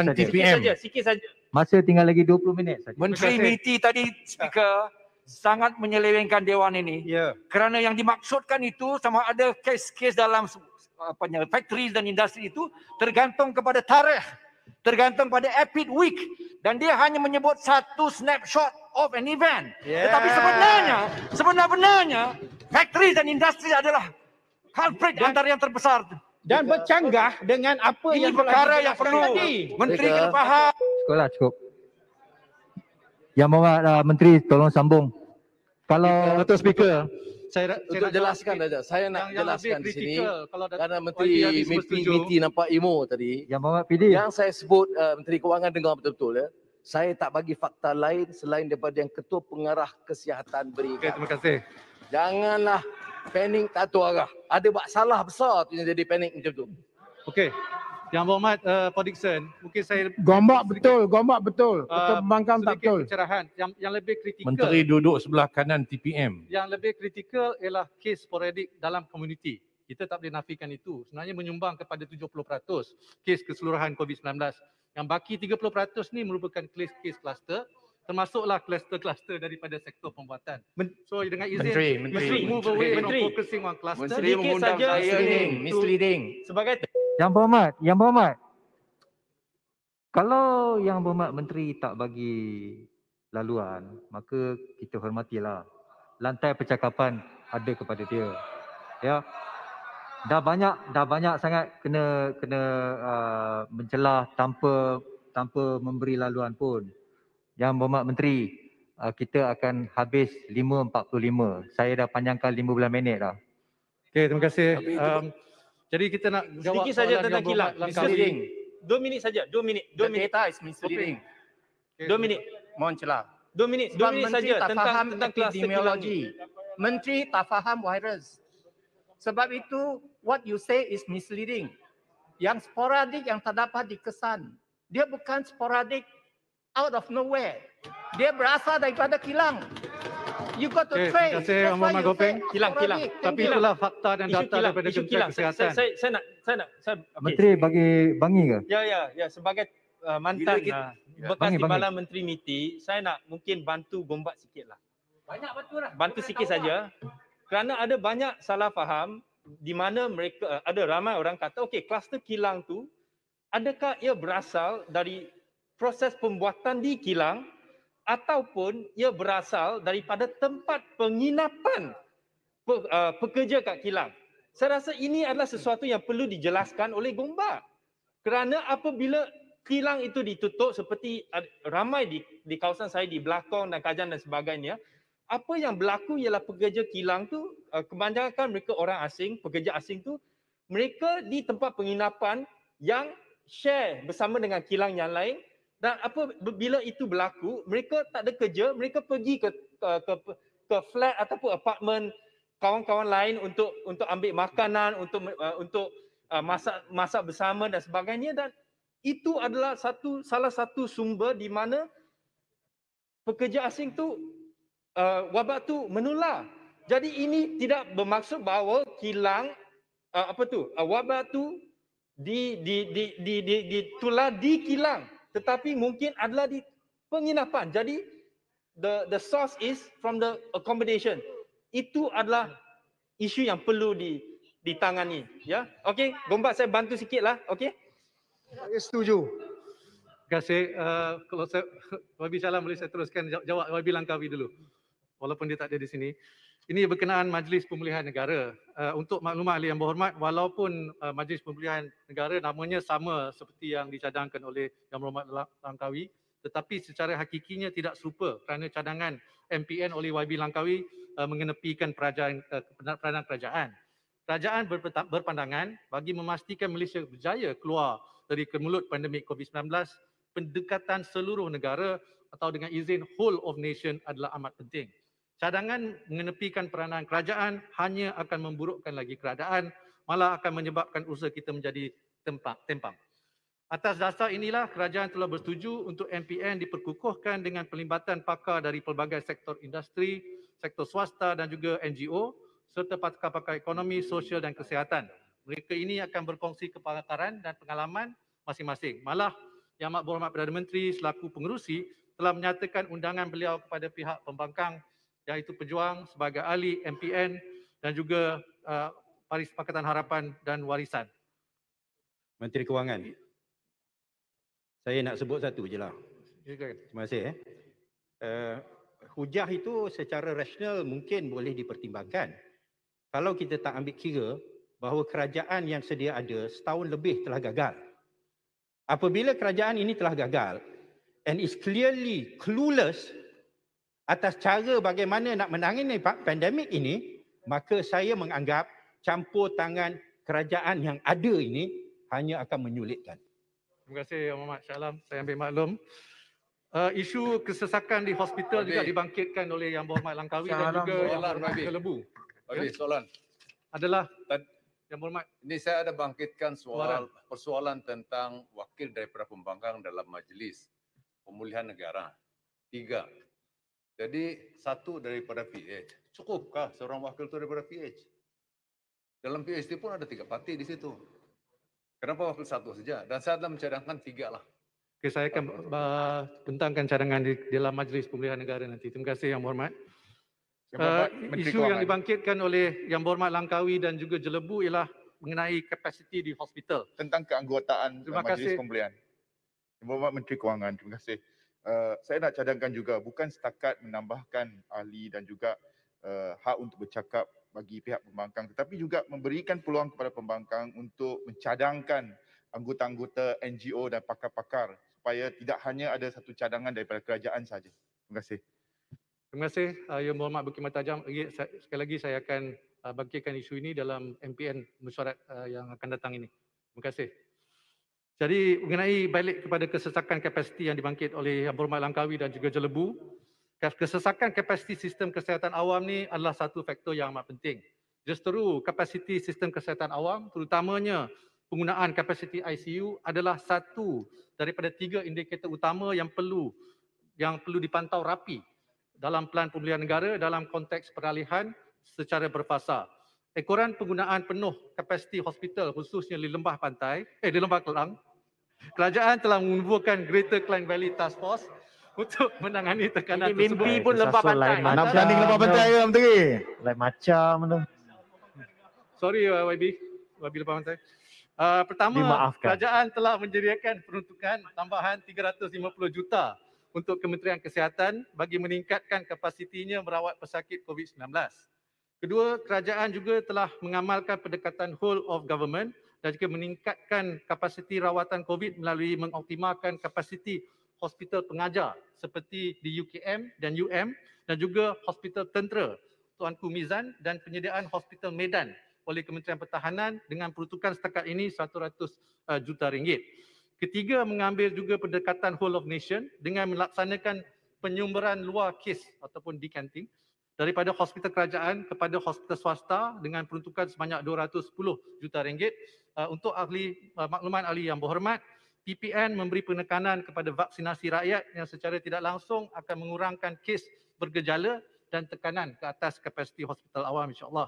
saja. Sikit saja. Masa tinggal lagi 20 minit saja. Menteri MITI tadi, Speaker, sangat menyelewengkan Dewan ini. Kerana yang dimaksudkan itu sama ada kes-kes dalam factory dan industri itu tergantung kepada tarikh, tergantung pada EPID week, dan dia hanya menyebut satu snapshot of an event. Tetapi sebenarnya factory dan industri adalah culprit antara yang terbesar. Dan bercanggah dengan apa Ini yang perkara yang perlu Menteri kena faham. Cukup. Yang Berhormat Menteri, tolong sambung. Kalau Datuk Speaker, Untuk jelaskan saja, saya nak jelaskan di sini kerana Menteri setuju. MITI nampak emo tadi. Yang Berhormat PD. Yang saya sebut Menteri Kewangan dengar betul-betul ya. Saya tak bagi fakta lain selain daripada yang Ketua Pengarah Kesihatan berikan. Terima kasih. Janganlah panik tak tahu arah. Ada buat salah besar tu yang jadi panik macam tu. Okey. Yang Berhormat Pak Dixon, mungkin saya Gombak betul. Ketua Pembangkang tak sedikit betul. pencerahan yang lebih kritikal. Menteri duduk sebelah kanan TPM. Yang lebih kritikal ialah kes sporadik dalam komuniti. Kita tak boleh nafikan itu. Sebenarnya menyumbang kepada 70% kes keseluruhan COVID-19. Yang baki 30% ni merupakan kes kluster, termasuklah kluster-kluster daripada sektor pembuatan. So dengan izin, Menteri. move away from focusing on cluster. Menteri mengundang saya ni. Misleading. Sebagai Yang Berhormat. Kalau Yang Berhormat Menteri tak bagi laluan, maka kita hormatilah. Lantai percakapan ada kepada dia. Ya. Dah banyak sangat kena mencelah tanpa memberi laluan pun. Yang Berhormat Menteri, kita akan habis 5.45. Saya dah panjangkan 15 minit dah. Okey, terima kasih. Jadi kita nak jawab Sedikit saja soalan tentang Yang kilang. Berhormat Langkawi. Misleading. 2 minit saja. 2 minit. 2 minit. Data is misleading. 2 minit. Mohon celah. 2 minit. 2 minit saja tentang epidemiologi. Menteri tak faham virus. Sebab itu what you say is misleading. Yang sporadik yang tak dapat dikesan. Dia bukan sporadik out of nowhere. Dia berasal daripada kilang. You got to Okey, trace. terima kasih Yang Berhormat Gopeng. Kilang. Tapi itulah fakta dan data daripada Kementerian Kesihatan. Saya nak okay. Menteri bagi bangi ke? Ya, sebagai mantan bekas Bangi. Timbalan Menteri MITI, saya nak mungkin bantu Gombak sikitlah. Banyak bantu lah. Bantu sikit saja. Kerana ada banyak salah faham di mana mereka ada ramai orang kata okey, kluster kilang tu adakah ia berasal dari proses pembuatan di kilang ataupun ia berasal daripada tempat penginapan pekerja kat kilang. Saya rasa ini adalah sesuatu yang perlu dijelaskan oleh Gombak. Kerana apabila kilang itu ditutup seperti ramai di kawasan saya di Belakong dan Kajan dan sebagainya, apa yang berlaku ialah pekerja kilang tu kebanyakan mereka orang asing, pekerja asing tu mereka di tempat penginapan yang share bersama dengan kilang yang lain. Dan bila itu berlaku, mereka tak ada kerja, mereka pergi ke flat ataupun apartmen kawan-kawan lain untuk ambil makanan, untuk masak bersama dan sebagainya, dan itu adalah salah satu sumber di mana pekerja asing tu wabak tu menular. Jadi ini tidak bermaksud bahawa kilang wabak tu ditular di kilang, tetapi mungkin adalah di penginapan. Jadi the source is from the accommodation. Itu adalah isu yang perlu ditangani, ya. Okey, Gombak saya bantu sikitlah, okey? Saya setuju. Terima kasih. Kalau saya YB Salam boleh saya teruskan jawab YB Langkawi dulu. Walaupun dia tak ada di sini. Ini berkenaan Majlis Pemulihan Negara. Untuk maklumat ahli yang berhormat, walaupun Majlis Pemulihan Negara namanya sama seperti yang dicadangkan oleh Yang Berhormat Langkawi, tetapi secara hakikinya tidak serupa kerana cadangan MPN oleh YB Langkawi mengenepikan peranan kerajaan. Kerajaan berpandangan bagi memastikan Malaysia berjaya keluar dari kemulut pandemik COVID-19, pendekatan seluruh negara atau dengan izin whole of nation adalah amat penting. Cadangan mengenepikan peranan kerajaan hanya akan memburukkan lagi keadaan, malah akan menyebabkan usaha kita menjadi tempang. Atas dasar inilah kerajaan telah bersetuju untuk MPN diperkukuhkan dengan pelibatan pakar dari pelbagai sektor industri, sektor swasta dan juga NGO serta pakar-pakar ekonomi, sosial dan kesihatan. Mereka ini akan berkongsi kepakaran dan pengalaman masing-masing. Malah Yang Amat Berhormat Perdana Menteri selaku pengerusi telah menyatakan undangan beliau kepada pihak pembangkang iaitu pejuang sebagai ahli MPN dan juga Pakatan Harapan dan Warisan. Menteri Kewangan. Saya nak sebut satu je lah. Terima kasih. Hujah itu secara rasional mungkin boleh dipertimbangkan. Kalau kita tak ambil kira bahawa kerajaan yang sedia ada setahun lebih telah gagal. Apabila kerajaan ini telah gagal and is clearly clueless atas cara bagaimana nak menangani pandemik ini, maka saya menganggap campur tangan kerajaan yang ada ini hanya akan menyulitkan. Terima kasih Yang Berhormat Shah Alam. Saya ambil maklum. Isu kesesakan di hospital juga dibangkitkan oleh Yang Berhormat Langkawi dan juga Yang Berhormat Jelebu. Soalan. Adalah Yang Berhormat. Ini saya ada bangkitkan persoalan tentang wakil daripada pembangkang dalam Majlis Pemulihan Negara. 3. Jadi 1 daripada PH. Cukupkah seorang wakil itu daripada PH? Dalam PH itu pun ada 3 parti di situ. Kenapa wakil 1 saja? Dan saya ada mencadangkan 3 lah. Okay, saya akan bentangkan cadangan di dalam Majlis Pemulihan Negara nanti. Terima kasih Yang Berhormat. Isu yang dibangkitkan oleh Yang Berhormat Langkawi dan juga Jelebu ialah mengenai kapasiti di hospital. Tentang keanggotaan Majlis Pemulihan. Yang Berhormat Menteri Kewangan, terima kasih. Saya nak cadangkan juga bukan setakat menambahkan ahli dan juga hak untuk bercakap bagi pihak pembangkang, tetapi juga memberikan peluang kepada pembangkang untuk mencadangkan anggota-anggota NGO dan pakar-pakar supaya tidak hanya ada satu cadangan daripada kerajaan saja. Terima kasih. Terima kasih Yang Berhormat Bukit Mertajam. Sekali lagi saya akan bangkitkan isu ini dalam MPN mesyuarat yang akan datang ini. Terima kasih. Jadi mengenai balik kepada kesesakan kapasiti yang dibangkit oleh Yang Berhormat Langkawi dan juga Jelebu, kesesakan kapasiti sistem kesihatan awam ni adalah satu faktor yang amat penting. Justeru kapasiti sistem kesihatan awam, terutamanya penggunaan kapasiti ICU adalah satu daripada 3 indikator utama yang perlu dipantau rapi dalam Pelan Pemulihan Negara dalam konteks peralihan secara berfasa. Ekoran penggunaan penuh kapasiti hospital khususnya di Lembah Kelang, kerajaan telah menguburkan Greater Klang Valley Task Force untuk menangani tekanan Ini mimpi pun Lembah Pantai. Nak bertanding Lembah Pantai ke Menteri? Lain macam tu. Sorry YB Lembah Pantai. Pertama, Dimaafkan. kerajaan telah menyediakan peruntukan tambahan 350 juta untuk Kementerian Kesihatan bagi meningkatkan kapasitinya merawat pesakit COVID-19. Kedua, kerajaan juga telah mengamalkan pendekatan whole of government dan juga meningkatkan kapasiti rawatan COVID melalui mengoptimalkan kapasiti hospital pengajar seperti di UKM dan UM dan juga hospital tentera Tuanku Mizan dan penyediaan hospital Medan oleh Kementerian Pertahanan dengan peruntukan setakat ini 100 juta ringgit. Ketiga, mengambil juga pendekatan whole of nation dengan melaksanakan penyumberan luar kes ataupun decanting daripada hospital kerajaan kepada hospital swasta dengan peruntukan sebanyak 210 juta ringgit. Untuk makluman ahli yang berhormat, PPN memberi penekanan kepada vaksinasi rakyat yang secara tidak langsung akan mengurangkan kes bergejala dan tekanan ke atas kapasiti hospital awam insya-Allah.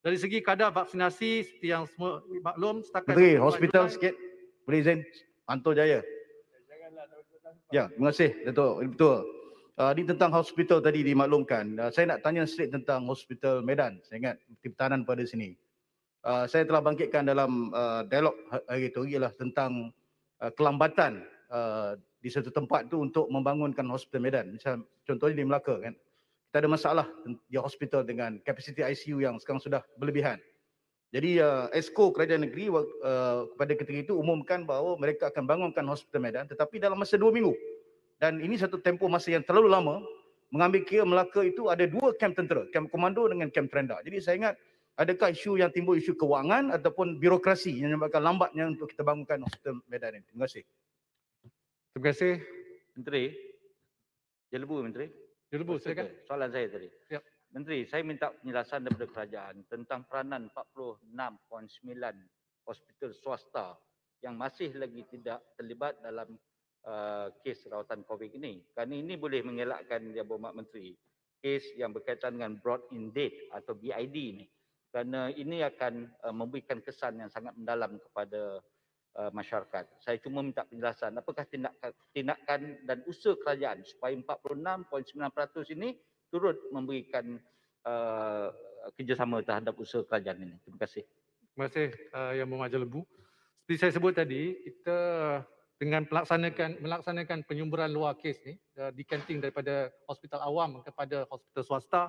Dari segi kadar vaksinasi seperti yang semua maklum setakat Menteri, hospital sikit. Boleh izin? Anto Jaya. Ya, terima kasih Datuk. Betul. Ini tentang hospital tadi dimaklumkan. Saya nak tanya straight tentang hospital Medan. Saya ingat Menteri Pertahanan pada sini. Saya telah bangkitkan dalam dialog hari itu ialah tentang kelambatan di satu tempat tu untuk membangunkan hospital Medan. Misal contohnya di Melaka kan. Kita ada masalah di hospital dengan kapasiti ICU yang sekarang sudah berlebihan. Jadi Esko Kerajaan Negeri kepada ketika itu umumkan bahawa mereka akan bangunkan hospital Medan tetapi dalam masa 2 minggu. Dan ini satu tempoh masa yang terlalu lama, mengambil kira Melaka itu ada 2 kamp tentera, kamp komando dengan kamp terendah. Jadi saya ingat adakah isu yang timbul isu kewangan ataupun birokrasi yang menyebabkan lambatnya untuk kita bangunkan hospital Medan ini. Terima kasih. Terima kasih. Menteri, Jelebu Menteri. Jelebu, silakan. Soalan saya tadi. Ya. Menteri, saya minta penjelasan daripada kerajaan tentang peranan 46.9 hospital swasta yang masih lagi tidak terlibat dalam kes rawatan COVID ini. Kerana ini boleh mengelakkan Yang Berhormat Menteri kes yang berkaitan dengan brought in date atau BID ini. Kerana ini akan memberikan kesan yang sangat mendalam kepada masyarakat. Saya cuma minta penjelasan apakah tindakan dan usaha kerajaan supaya 46.9% ini turut memberikan kerjasama terhadap usaha kerajaan ini. Terima kasih. Terima kasih Yang Berhormat Jelebu. Seperti saya sebut tadi, kita dengan melaksanakan penyumberan luar kes ni, decanting daripada hospital awam kepada hospital swasta,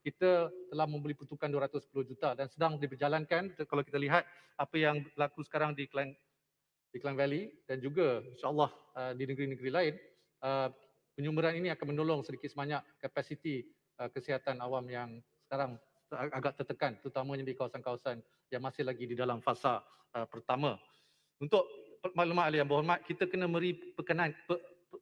kita telah memberi peruntukan 210 juta dan sedang diberjalankan. Kalau kita lihat apa yang berlaku sekarang di Klang Valley dan juga insya-Allah di negeri-negeri lain, penyumberan ini akan menolong sedikit sebanyak kapasiti kesihatan awam yang sekarang agak tertekan, terutamanya di kawasan-kawasan yang masih lagi di dalam fasa pertama. Untuk maklumat ahli yang berhormat, kita kena beri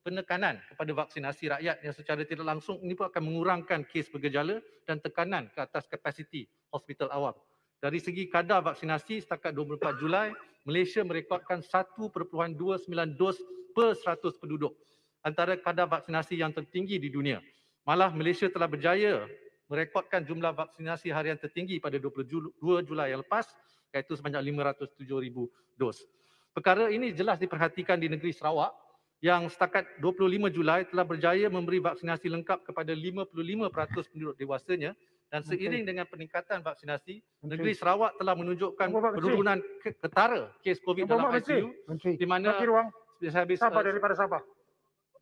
penekanan kepada vaksinasi rakyat yang secara tidak langsung ini pun akan mengurangkan kes bergejala dan tekanan ke atas kapasiti hospital awam. Dari segi kadar vaksinasi setakat 24 Julai, Malaysia merekodkan 1.29 dos per 100 penduduk, antara kadar vaksinasi yang tertinggi di dunia. Malah Malaysia telah berjaya merekodkan jumlah vaksinasi harian tertinggi pada 22 Julai yang lepas, iaitu sebanyak 507,000 dos. Perkara ini jelas diperhatikan di negeri Sarawak yang setakat 25 Julai telah berjaya memberi vaksinasi lengkap kepada 55% penduduk dewasanya dan seiring dengan peningkatan vaksinasi, negeri Sarawak telah menunjukkan penurunan ketara kes COVID dalam ICU di mana biasa habis. Sabah daripada Sabah.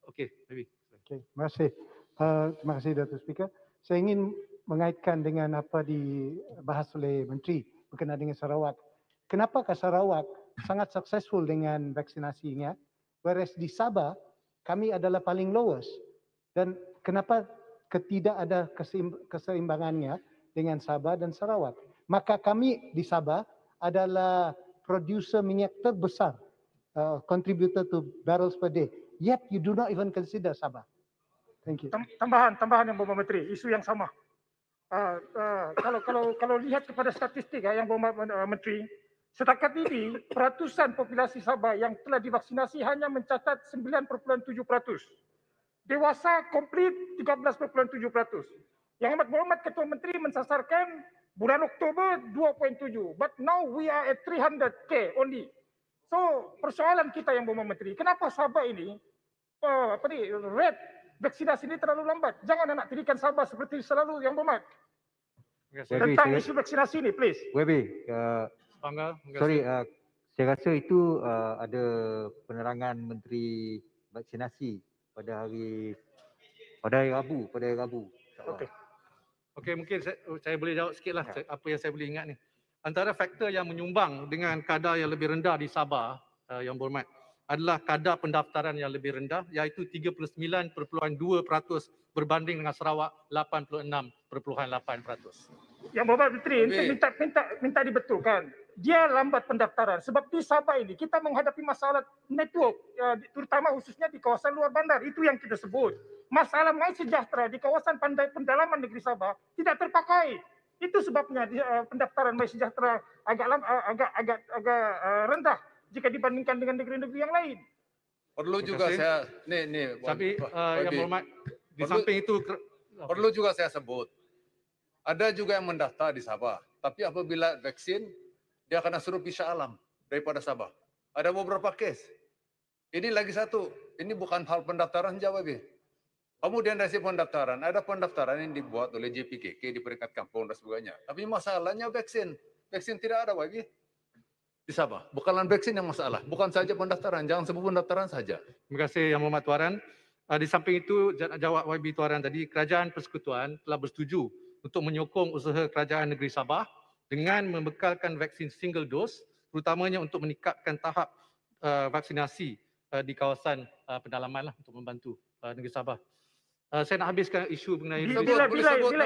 Okey, Habib. Okay, terima kasih. Terima kasih Datuk Speaker. Saya ingin mengaitkan dengan apa dibahas oleh Menteri berkenaan dengan Sarawak. Kenapakah Sarawak sangat successful dengan vaksinasinya, whereas di Sabah kami adalah paling lowest, dan kenapa tidak ada keseimbangannya dengan Sabah dan Sarawak? Maka kami di Sabah adalah producer minyak terbesar, contributor to barrels per day, yet you do not even consider Sabah. Thank you. Tambahan yang Bapak Menteri, isu yang sama. Kalau lihat kepada statistik yang Bapak Menteri, setakat ini peratusan populasi Sabah yang telah divaksinasi hanya mencatat 9.7%. Dewasa komplit 13.7%. Yang Amat Berhormat Ketua Menteri mensasarkan bulan Oktober 2.7. But now we are at 300k only. So persoalan kita yang Bapak Menteri, kenapa Sabah ini rate vaksinasi ini terlalu lambat? Jangan nak tirikan Sabah seperti selalu yang Berhormat. Tentang isu vaksinasi ini, please. Webi, sorry, saya rasa itu ada penerangan Menteri Vaksinasi pada hari Rabu. Okey, mungkin saya boleh jawab sikitlah apa yang saya boleh ingat ni. Antara faktor yang menyumbang dengan kadar yang lebih rendah di Sabah, yang berhormat, adalah kadar pendaftaran yang lebih rendah, iaitu 39.2% berbanding dengan Sarawak 86.8%. Yang Bapak Menteri minta dibetulkan. Dia lambat pendaftaran sebab di Sabah ini kita menghadapi masalah network, terutama khususnya di kawasan luar bandar. Itu yang kita sebut. Masalah MySejahtera di kawasan pendalaman negeri Sabah tidak terpakai. Itu sebabnya pendaftaran MySejahtera agak rendah jika dibandingkan dengan negeri-negeri yang lain. Perlu juga saya tapi yang berhormat di samping itu perlu juga saya sebut. Ada juga yang mendaftar di Sabah, tapi apabila vaksin dia akan suruh pisah alam daripada Sabah. Ada beberapa kes. Ini lagi satu, ini bukan hal pendaftaran jawab. Kemudian dari pendaftaran, ada pendaftaran yang dibuat oleh JPKK di peringkat kampung dan sebagainya. Tapi masalahnya vaksin. Vaksin tidak ada lagi di Sabah. Bukanlah vaksin yang masalah, bukan saja pendaftaran. Jangan sebut pendaftaran saja. Terima kasih Yang Berhormat Tuan. Di samping itu, jawab YB Tuan tadi, Kerajaan Persekutuan telah bersetuju untuk menyokong usaha Kerajaan Negeri Sabah dengan membekalkan vaksin single dose, terutamanya untuk meningkatkan tahap vaksinasi di kawasan pedalaman untuk membantu Negeri Sabah. Saya nak habiskan isu mengenai bila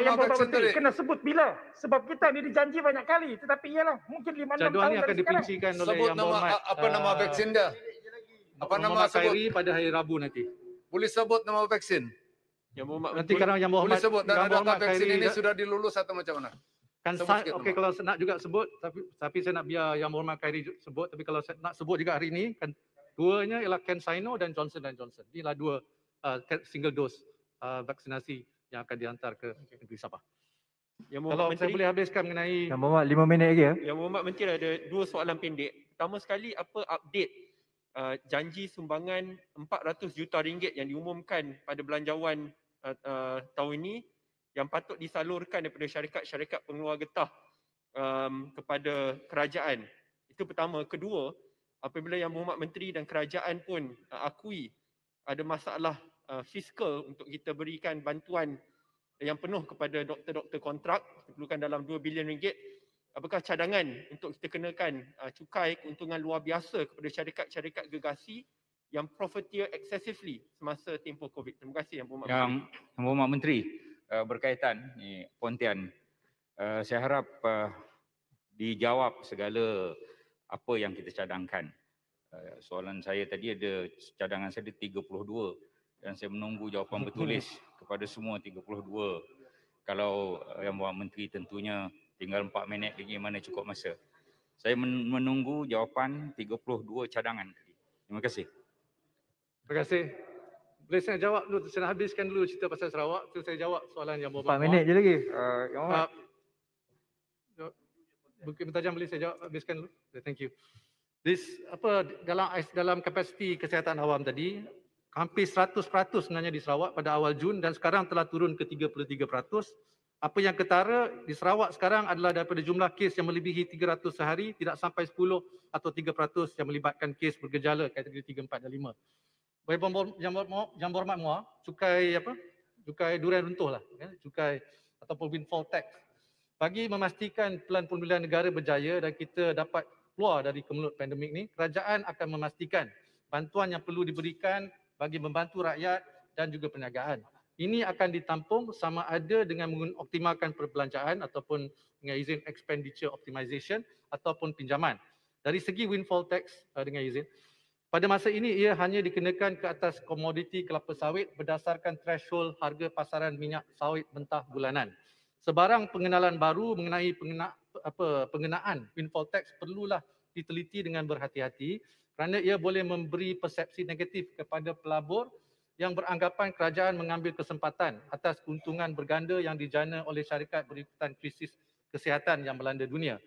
yang Bapak Menteri kena sebut bila, sebab kita ni dijanji banyak kali, tetapi ialah mungkin 5-6 tahun jadual ni akan dari sekarang. dipincikan oleh Sebut Yang nama Berhormat apa nama vaksin dia? Apa nama Khairi sebut? pada hari Rabu nanti. Boleh sebut nama vaksin? Yang Berhormat Nanti kalau Yang Berhormat boleh sebut dan Yang adakah Berhormat vaksin Khairi ini sudah dilulus atau macam mana? kan okey kalau nak juga sebut, tapi saya nak biar Yang Berhormat Khairi sebut, tapi kalau saya nak sebut juga hari ini kan duanya ialah CanSino dan Johnson & Johnson. Inilah dua single dose vaksinasi yang akan dihantar ke negeri Sabah. Kalau saya boleh habiskan mengenai Yang Berhormat 5 minit lagi ya. Yang Berhormat Menteri ada dua soalan pendek. Pertama sekali, apa update janji sumbangan 400 juta ringgit yang diumumkan pada belanjawan tahun ini yang patut disalurkan daripada syarikat-syarikat pengeluar getah kepada kerajaan. Itu pertama. Kedua, apabila Yang Berhormat Menteri dan kerajaan pun akui ada masalah fiskal untuk kita berikan bantuan yang penuh kepada doktor-doktor kontrak, diperlukan dalam 2 bilion ringgit. Apakah cadangan untuk kita kenakan cukai keuntungan luar biasa kepada syarikat-syarikat gergasi yang profiteer excessively semasa tempoh COVID? Terima kasih Yang Berhormat Menteri. Yang Berhormat Menteri, berkaitan ni Pontian, saya harap dijawab segala apa yang kita cadangkan. Soalan saya tadi ada, cadangan saya ada 32 dan saya menunggu jawapan bertulis kepada semua 32. Kalau Yang Berhormat Menteri tentunya tinggal 4 minit lagi, mana cukup masa. Saya menunggu jawapan 32 cadangan tadi. Terima kasih. Terima kasih. Boleh saya jawab dulu, saya nak habiskan dulu cerita pasal Sarawak, terus saya jawab soalan Yang Berhormat. 4 minit je lagi. Yang Berhormat. Bukit Mentajam boleh saya jawab, habiskan dulu. Thank you. Dalam kapasiti kesihatan awam tadi, hampir 100% sebenarnya di Sarawak pada awal Jun dan sekarang telah turun ke 33%. Apa yang ketara di Sarawak sekarang adalah daripada jumlah kes yang melebihi 300 sehari, tidak sampai 10 atau 3% yang melibatkan kes bergejala kategori 3, 4 dan 5. Yang berhormat Muar, cukai durian runtuh lah, cukai ataupun windfall tax. Bagi memastikan pelan pemulihan negara berjaya dan kita dapat keluar dari kemelut pandemik ni, kerajaan akan memastikan bantuan yang perlu diberikan bagi membantu rakyat dan juga perniagaan. Ini akan ditampung sama ada dengan mengoptimalkan perbelanjaan ataupun dengan izin expenditure optimization ataupun pinjaman. Dari segi windfall tax dengan izin, pada masa ini ia hanya dikenakan ke atas komoditi kelapa sawit berdasarkan threshold harga pasaran minyak sawit mentah bulanan. Sebarang pengenalan baru mengenai pengenaan windfall tax perlulah diteliti dengan berhati-hati kerana ia boleh memberi persepsi negatif kepada pelabur yang beranggapan kerajaan mengambil kesempatan atas keuntungan berganda yang dijana oleh syarikat berikutan krisis kesihatan yang melanda dunia.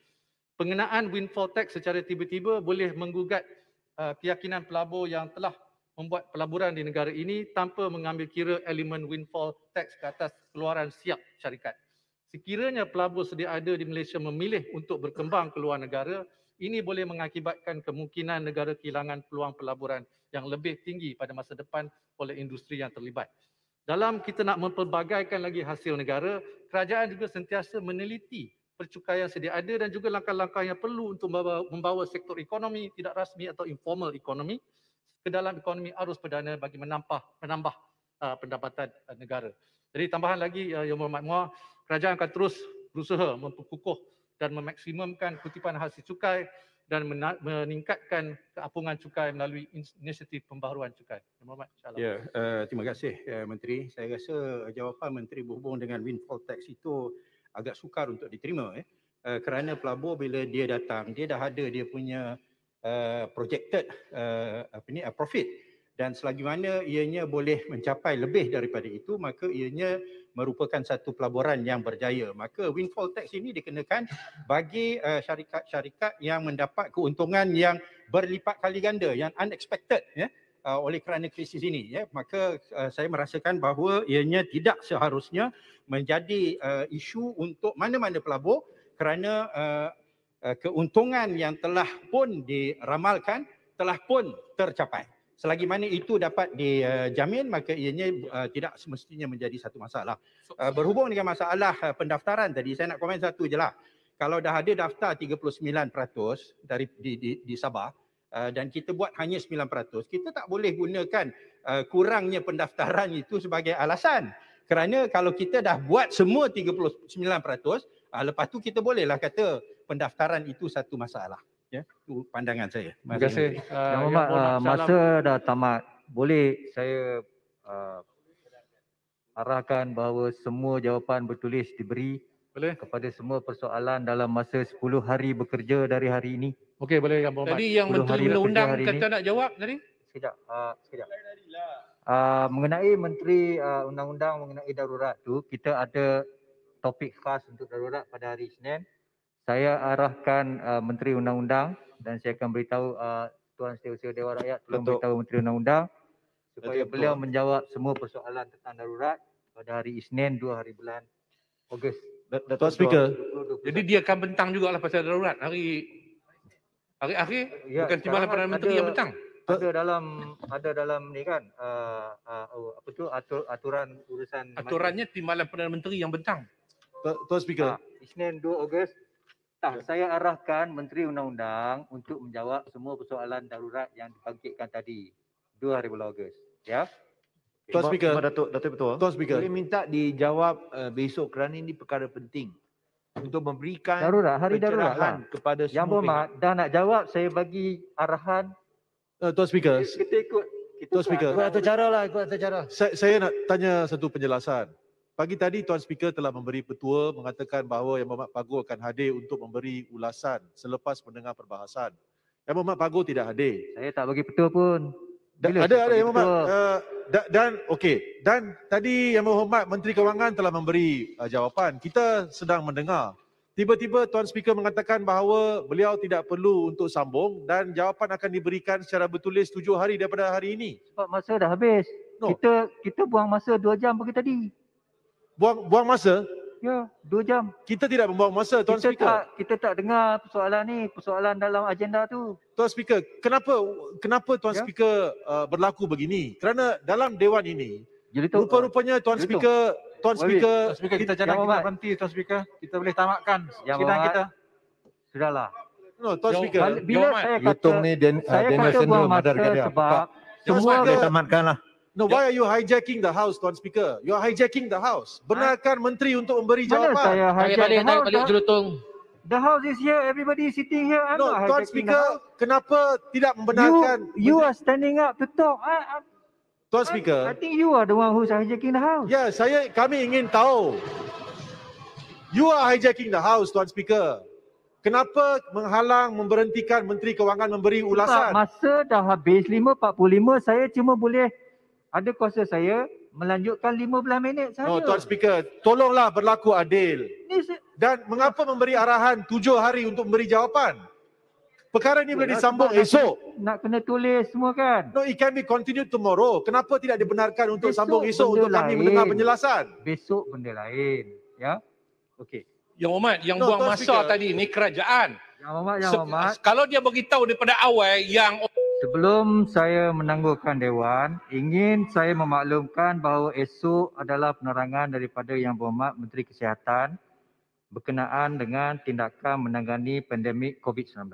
Pengenaan windfall tax secara tiba-tiba boleh menggugat keyakinan pelabur yang telah membuat pelaburan di negara ini tanpa mengambil kira elemen windfall tax ke atas keluaran siap syarikat. Sekiranya pelabur sedia ada di Malaysia memilih untuk berkembang ke luar negara, ini boleh mengakibatkan kemungkinan negara kehilangan peluang pelaburan yang lebih tinggi pada masa depan oleh industri yang terlibat. Dalam kita nak mempelbagaikan lagi hasil negara, kerajaan juga sentiasa meneliti percukaian sedia ada dan juga langkah-langkah yang perlu untuk membawa sektor ekonomi tidak rasmi atau informal ekonomi ke dalam ekonomi arus perdana bagi menambah pendapatan negara. Jadi tambahan lagi, Yang Berhormat Muar, kerajaan akan terus berusaha memperkukuh dan memaksimumkan kutipan hasil cukai dan meningkatkan keapungan cukai melalui inisiatif pembaharuan cukai. Yang Berhormat, insyaAllah. Ya, terima kasih Menteri. Saya rasa jawapan Menteri berhubung dengan windfall tax itu agak sukar untuk diterima. Kerana pelabur bila dia datang, dia dah ada dia punya projected profit. Dan selagi mana ianya boleh mencapai lebih daripada itu, maka ianya merupakan satu pelaburan yang berjaya. Maka windfall tax ini dikenakan bagi syarikat-syarikat yang mendapat keuntungan yang berlipat kali ganda, yang unexpected oleh kerana krisis ini. Maka saya merasakan bahawa ianya tidak seharusnya menjadi isu untuk mana-mana pelabur kerana keuntungan yang telah pun diramalkan telah pun tercapai. Selagi mana itu dapat dijamin, maka ianya tidak semestinya menjadi satu masalah. Berhubung dengan masalah pendaftaran tadi, saya nak komen satu je lah. Kalau dah ada daftar 39% dari di Sabah dan kita buat hanya 9%, kita tak boleh gunakan kurangnya pendaftaran itu sebagai alasan. Kerana kalau kita dah buat semua 39%, lepas tu kita bolehlah kata pendaftaran itu satu masalah. Ya, itu pandangan saya. Terima kasih. Yang Berhormat, masa dah tamat. Boleh saya arahkan bahawa semua jawapan bertulis diberi kepada semua persoalan dalam masa 10 hari bekerja dari hari ini. Okey, boleh Yang Berhormat. Tadi yang Menteri Undang-Undang kata nak jawab tadi? Sekejap. Mengenai Menteri Undang-Undang mengenai darurat tu, kita ada topik khas untuk darurat pada hari Isnin. Saya arahkan Menteri Undang-Undang dan saya akan beritahu Tuan Setiausaha Dewan Rakyat tolong beritahu Menteri Undang-Undang supaya beliau menjawab semua persoalan tentang darurat pada hari Isnin 2 hari bulan Ogos. Tuan Speaker. Jadi dia akan bentang jugalah pasal darurat hari akhir, Ya, bukan timbalan Perdana Menteri yang bentang. Ada dalam ni kan apa tu aturan urusan Aturannya timbalan Perdana Menteri yang bentang. Tuan Speaker. Isnin 2 Ogos. Saya arahkan Menteri Undang-Undang untuk menjawab semua persoalan darurat yang dibangkitkan tadi 2 hari bulan Ogos. Ya. Tuan Speaker. Datuk betul. Tuan Speaker. Boleh minta dijawab besok kerana ini perkara penting untuk memberikan Darurat, hari darurat lah. kepada Yang semua Berhormat, dah nak jawab saya bagi arahan. Tuan Speaker. Kita ikut. Tuan Speaker. Ikut atur cara lah, ikut atur cara. Saya nak tanya satu penjelasan. Pagi tadi Tuan Speaker telah memberi petua mengatakan bahawa Yang Berhormat Pagur akan hadir untuk memberi ulasan selepas mendengar perbahasan. Yang Berhormat Pagur tidak hadir. Saya tak bagi petua pun. Ada Yang Berhormat. Dan tadi Yang Berhormat Menteri Kewangan telah memberi jawapan. Kita sedang mendengar. Tiba-tiba Tuan Speaker mengatakan bahawa beliau tidak perlu untuk sambung dan jawapan akan diberikan secara bertulis 7 hari daripada hari ini. Sebab masa dah habis. Kita buang masa 2 jam pagi tadi. Buang masa? Ya, 2 jam. Kita tidak membuang masa, Tuan Speaker. Kita tak dengar persoalan ni, persoalan dalam agenda tu. Tuan Speaker, kenapa Tuan Speaker berlaku begini? Kerana dalam Dewan ini, rupa-rupanya Tuan Speaker Tuan Speaker, kita cadang kita berhenti, Tuan Speaker. Kita boleh tamatkan sidang kita. Sudahlah. No, Tuan Speaker. Bila saya kata, Yutung ni saya kata buang masa sebab semua boleh tamatkanlah. No, why are you hijacking the house, Tuan Speaker? You are hijacking the house. Benarkan menteri untuk memberi Mana jawapan. saya hijack Balik, the house? balik Jelutong. The house is here, everybody is sitting here. I'm No, not Tuan hijacking the Speaker, house. kenapa tidak membenarkan You are standing up to talk. Tuan Speaker? I think you are the one who's hijacking the house. Ya, kami ingin tahu. You are hijacking the house, Tuan Speaker. Kenapa menghalang, memberhentikan Menteri Kewangan memberi ulasan? Sebab masa dah habis 5.45, saya cuma boleh ada kuasa saya melanjutkan 15 minit saja. No, Tuan Speaker, tolonglah berlaku adil. Dan mengapa memberi arahan 7 hari untuk memberi jawapan? Perkara ini boleh disambung esok. Nak kena tulis semua kan? No, it can be continued tomorrow. Kenapa tidak dibenarkan untuk sambung esok benda untuk kami lain. mendengar penjelasan? Besok benda lain. Ya? Okey. Yang Hormat, yang No, buang Tuan masa Speaker. tadi ni kerajaan. Yang Hormat. Kalau dia beritahu daripada awal yang Sebelum saya menangguhkan Dewan, ingin saya memaklumkan bahawa esok adalah penerangan daripada Yang Berhormat Menteri Kesihatan berkenaan dengan tindakan menangani pandemik COVID-19.